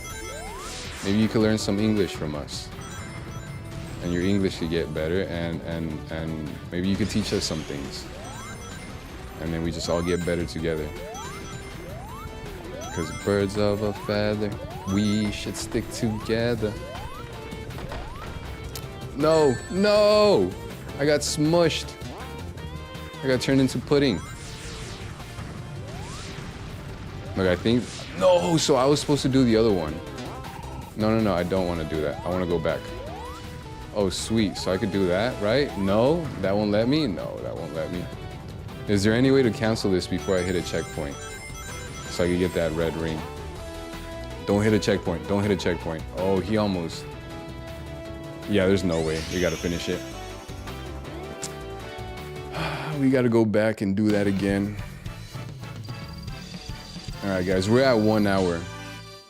maybe you could learn some English from us. And your English could get better, and maybe you could teach us some things. And then we just all get better together. Because birds of a feather, we should stick together. No, no! I got smushed. I got turned into pudding. Like, I think, no, so I was supposed to do the other one. No, I don't want to do that. I want to go back. Oh, sweet, so I could do that, right? No, that won't let me? No, that won't let me. Is there any way to cancel this before I hit a checkpoint? So I could get that red ring. Don't hit a checkpoint. Don't hit a checkpoint. Oh, he almost. Yeah, there's no way. We gotta finish it. We gotta go back and do that again. All right, guys, we're at 1 hour.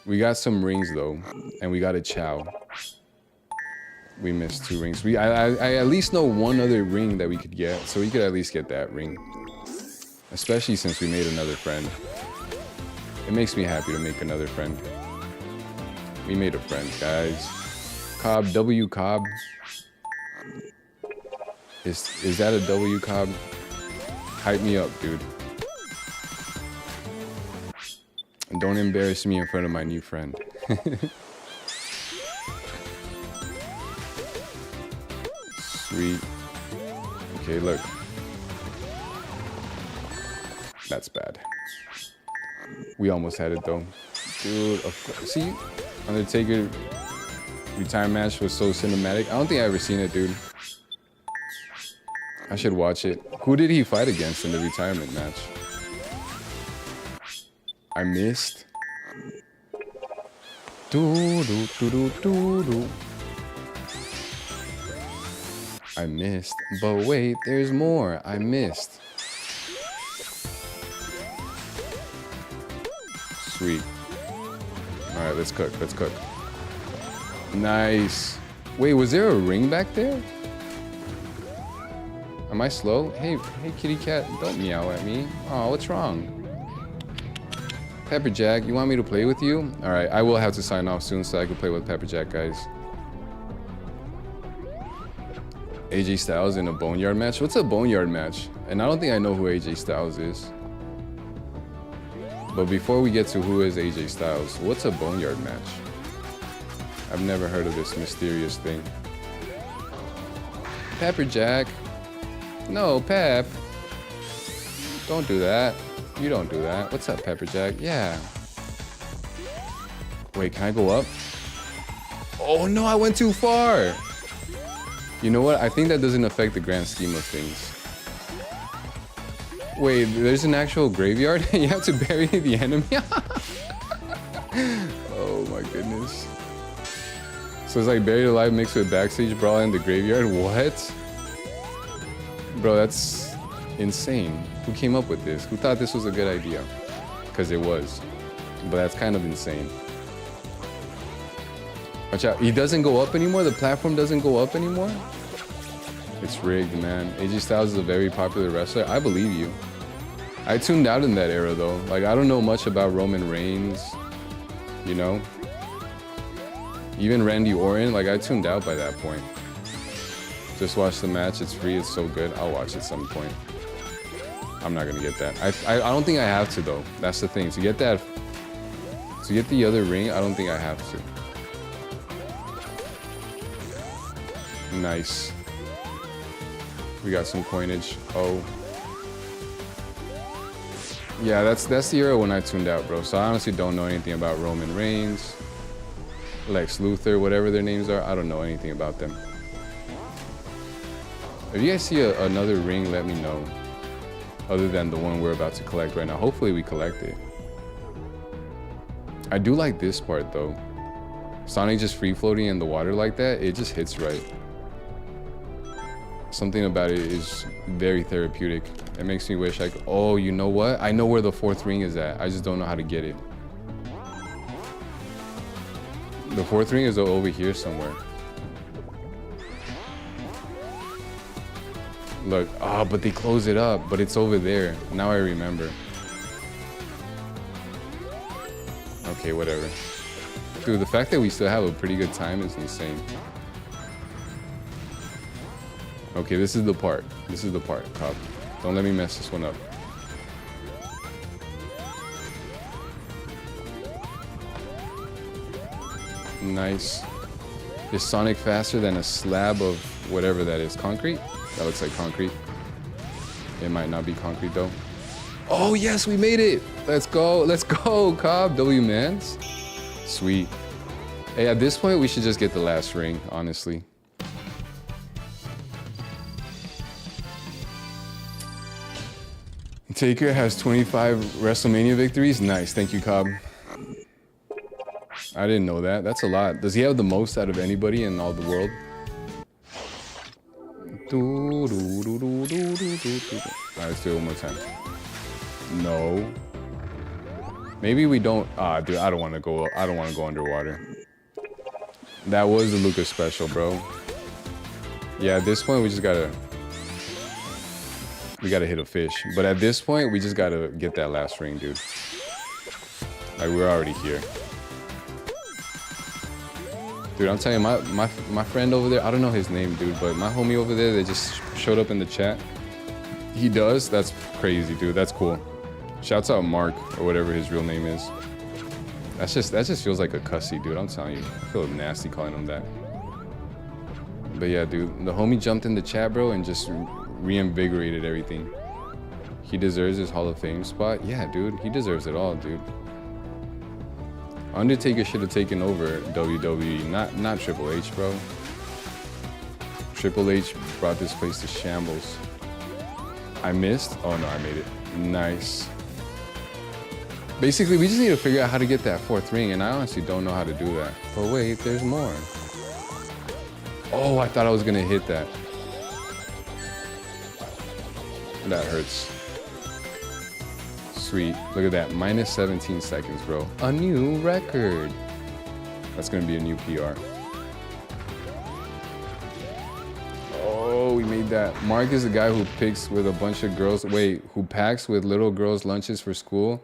We got some rings though, and we got a Chow. We missed 2 rings. I at least know one other ring that we could get, so we could at least get that ring. Especially since we made another friend. It makes me happy to make another friend. We made a friend, guys. Cobb, W Cobb. Is that a W Cobb? Hype me up, dude. And don't embarrass me in front of my new friend. Sweet. Okay, look. That's bad. We almost had it though. Dude, see? Undertaker retirement match was so cinematic. I don't think I ever seen it, dude. I should watch it. Who did he fight against in the retirement match? I missed. I missed. But wait, there's more. I missed. Sweet. Alright, let's cook. Let's cook. Nice. Wait, was there a ring back there? Am I slow? Hey, kitty cat, don't meow at me. Oh, what's wrong? Pepperjack, you want me to play with you? Alright, I will have to sign off soon so I can play with Pepperjack, guys. AJ Styles in a Boneyard match? What's a Boneyard match? And I don't think I know who AJ Styles is. But before we get to who is AJ Styles, what's a Boneyard match? I've never heard of this mysterious thing. Pepperjack. No, Pep. Don't do that. You don't do that. What's up, Pepperjack? Yeah. Wait, can I go up? Oh no, I went too far. You know what? I think that doesn't affect the grand scheme of things. Wait, there's an actual graveyard? You have to bury the enemy? Oh my goodness. So it's like Buried Alive mixed with Backstage Brawl in the graveyard? What? Bro, that's insane. Who came up with this? Who thought this was a good idea? Because it was. But that's kind of insane. Watch out. He doesn't go up anymore? The platform doesn't go up anymore? It's rigged, man. AJ Styles is a very popular wrestler. I believe you. I tuned out in that era, though. Like, I don't know much about Roman Reigns, you know? Even Randy Orton, like, I tuned out by that point. Just watch the match. It's free. It's so good. I'll watch it some point. I'm not going to get that. I don't think I have to, though. That's the thing. To get that... To get the other ring, I don't think I have to. Nice. We got some coinage. Oh. Yeah, that's the era when I tuned out, bro. So I honestly don't know anything about Roman Reigns, Lex Luthor, whatever their names are. I don't know anything about them. If you guys see another ring, let me know. Other than the one we're about to collect right now. Hopefully we collect it. I do like this part, though. Sonic just free-floating in the water like that, it just hits right. Something about it is very therapeutic. It makes me wish I could... Oh, you know what? I know where the fourth ring is at. I just don't know how to get it. The fourth ring is over here somewhere. Look. Ah, but they close it up. But it's over there. Now I remember. Okay, whatever. Dude, the fact that we still have a pretty good time is insane. Okay, this is the part. This is the part, Cobb. Don't let me mess this one up. Nice. Is Sonic faster than a slab of whatever that is? Concrete? That looks like concrete. It might not be concrete, though. Oh, yes, we made it. Let's go. Let's go, Cobb. W-Mans. Sweet. Hey, at this point, we should just get the last ring, honestly. Taker has 25 WrestleMania victories. Nice. Thank you, Cobb. I didn't know that. That's a lot. Does he have the most out of anybody in all the world? Alright, let's do it one more time. No. Maybe we don't. Ah, dude, I don't want to go. I don't want to go underwater. That was the Lucas special, bro. Yeah, at this point, we just gotta. We gotta hit a fish. But at this point, we just gotta get that last ring, dude. Like, we're already here. Dude, I'm telling you, my friend over there, I don't know his name, dude, but my homie over there that just showed up in the chat, he does? That's crazy, dude. That's cool. Shouts out Mark, or whatever his real name is. That just feels like a cussy, dude. I'm telling you. I feel nasty calling him that. But yeah, dude, the homie jumped in the chat, bro, and just reinvigorated everything. He deserves his Hall of Fame spot. Yeah, dude, he deserves it all, dude. Undertaker should have taken over WWE, not Triple H, bro. Triple H brought this place to shambles. I missed. Oh no, I made it. Nice. Basically, we just need to figure out how to get that 4th ring, and I honestly don't know how to do that. But wait, there's more. Oh, I thought I was gonna hit that. That hurts. Sweet. Look at that. Minus 17 seconds, bro. A new record. That's gonna be a new PR. Oh, we made that. Mark is the guy who picks with a bunch of girls. Wait, who packs with little girls' lunches for school?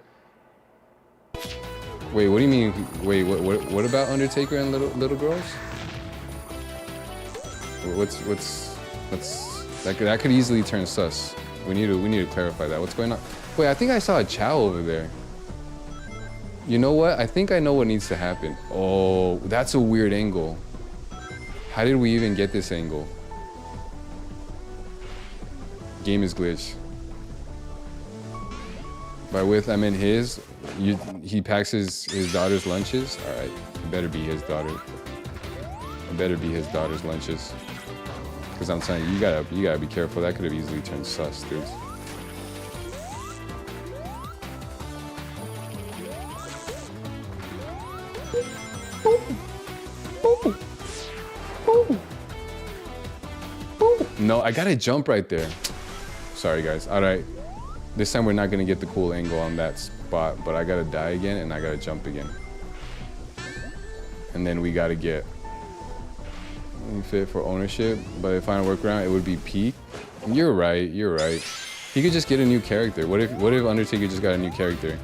Wait, what do you mean? Wait, what about Undertaker and little girls? What's that could easily turn sus. We need to clarify that. What's going on? Wait, I think I saw a Chow over there. You know what? I think I know what needs to happen. Oh, that's a weird angle. How did we even get this angle? Game is glitched. By with, I meant his. He packs his daughter's lunches. All right, it better be his daughter. It better be his daughter's lunches. Because I'm telling you, you gotta be careful. That could have easily turned sus, dude. No, I gotta jump right there. Sorry, guys. All right. This time we're not gonna get the cool angle on that spot, but I gotta die again and I gotta jump again. And then we gotta get fit for ownership, but if I don't work around, it would be peak. You're right. He could just get a new character. What if Undertaker just got a new character?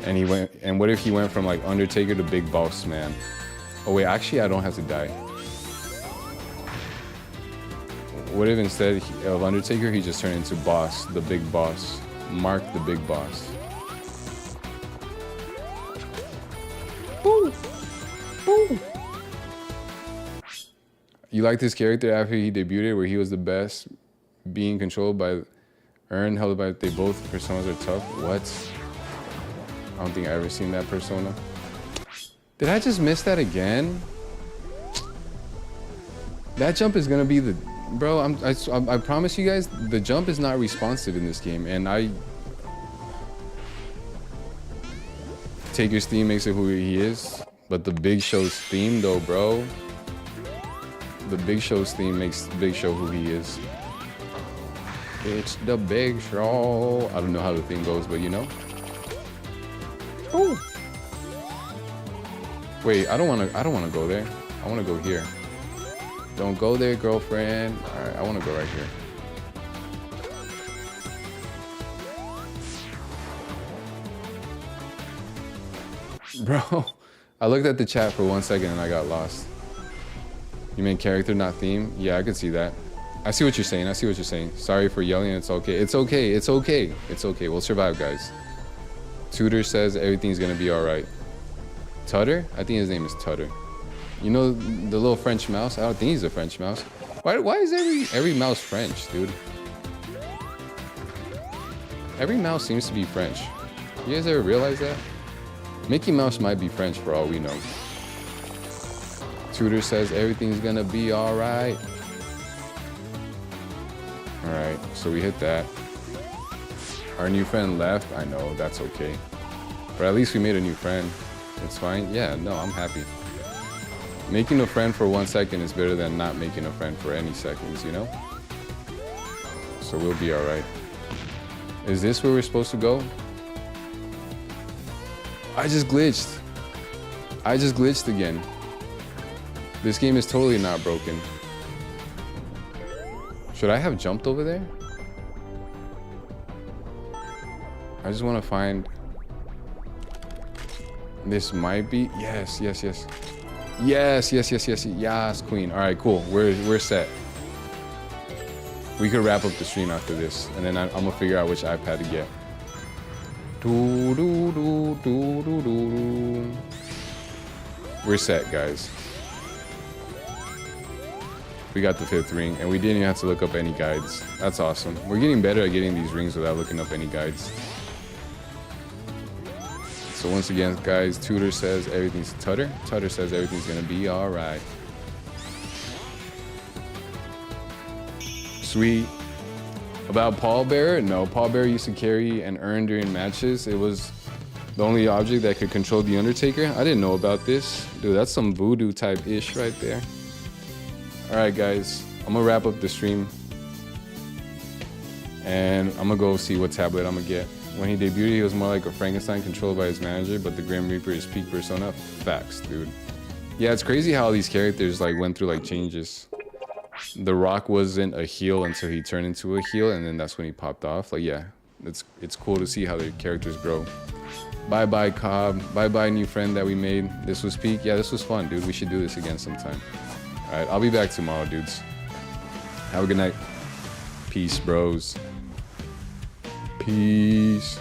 And what if he went from like Undertaker to Big Boss Man? Oh wait, actually I don't have to die. What if instead of Undertaker, he just turned into Boss, the Big Boss. Mark the Big Boss. Woo. Woo. You like this character after he debuted, where he was the best, being controlled by Earn, held by they both personas are tough? What? I don't think I ever seen that persona. Did I just miss that again? That jump is gonna be the, bro. I promise you guys, the jump is not responsive in this game, and Taker's theme makes it who he is, but the Big Show's theme, though, bro. The Big Show's theme makes Big Show who he is. It's the Big Show. I don't know how the thing goes, but you know. Oh. Wait, I don't wanna go there. I wanna go here. Don't go there, girlfriend. All right, I wanna go right here. Bro, I looked at the chat for 1 second and I got lost. You mean character, not theme? Yeah, I could see that. I see what you're saying. Sorry for yelling. It's okay. We'll survive, guys. Tudor says everything's gonna be all right. Tutter? I think his name is Tutter. You know the little French mouse? I don't think he's a French mouse. Why is every mouse French, dude? Every mouse seems to be French. You guys ever realize that? Mickey Mouse might be French for all we know. Tudor says everything's gonna be all right. All right, so we hit that. Our new friend left. I know, that's okay. But at least we made a new friend. It's fine. Yeah, no, I'm happy. Making a friend for 1 second is better than not making a friend for any seconds, you know? So we'll be all right. Is this where we're supposed to go? I just glitched again. This game is totally not broken. Should I have jumped over there? I just want to find... This might be... Yes, queen. All right, cool. We're set. We could wrap up the stream after this, and then I'm gonna figure out which iPad to get. We're set, guys. we got the 5th ring, and we didn't even have to look up any guides. That's awesome. We're getting better at getting these rings without looking up any guides. So once again, guys, Tutor says everything's Tutter. Tutter says everything's gonna be all right. Sweet. About Pallbearer, no, Pallbearer used to carry and earn during matches. It was the only object that could control the Undertaker. I didn't know about this. Dude, that's some voodoo type ish right there. All right, guys, I'm gonna wrap up the stream. And I'm gonna go see what tablet I'm gonna get. When he debuted, he was more like a Frankenstein controlled by his manager, but the Grim Reaper is peak persona. Facts, dude. Yeah, it's crazy how these characters like went through like changes. The Rock wasn't a heel until he turned into a heel, and then that's when he popped off. Like, yeah, it's cool to see how their characters grow. Bye bye Cobb. Bye bye new friend that we made. This was peak. Yeah, this was fun, dude. We should do this again sometime. All right, I'll be back tomorrow, dudes. Have a good night. Peace, bros. Peace.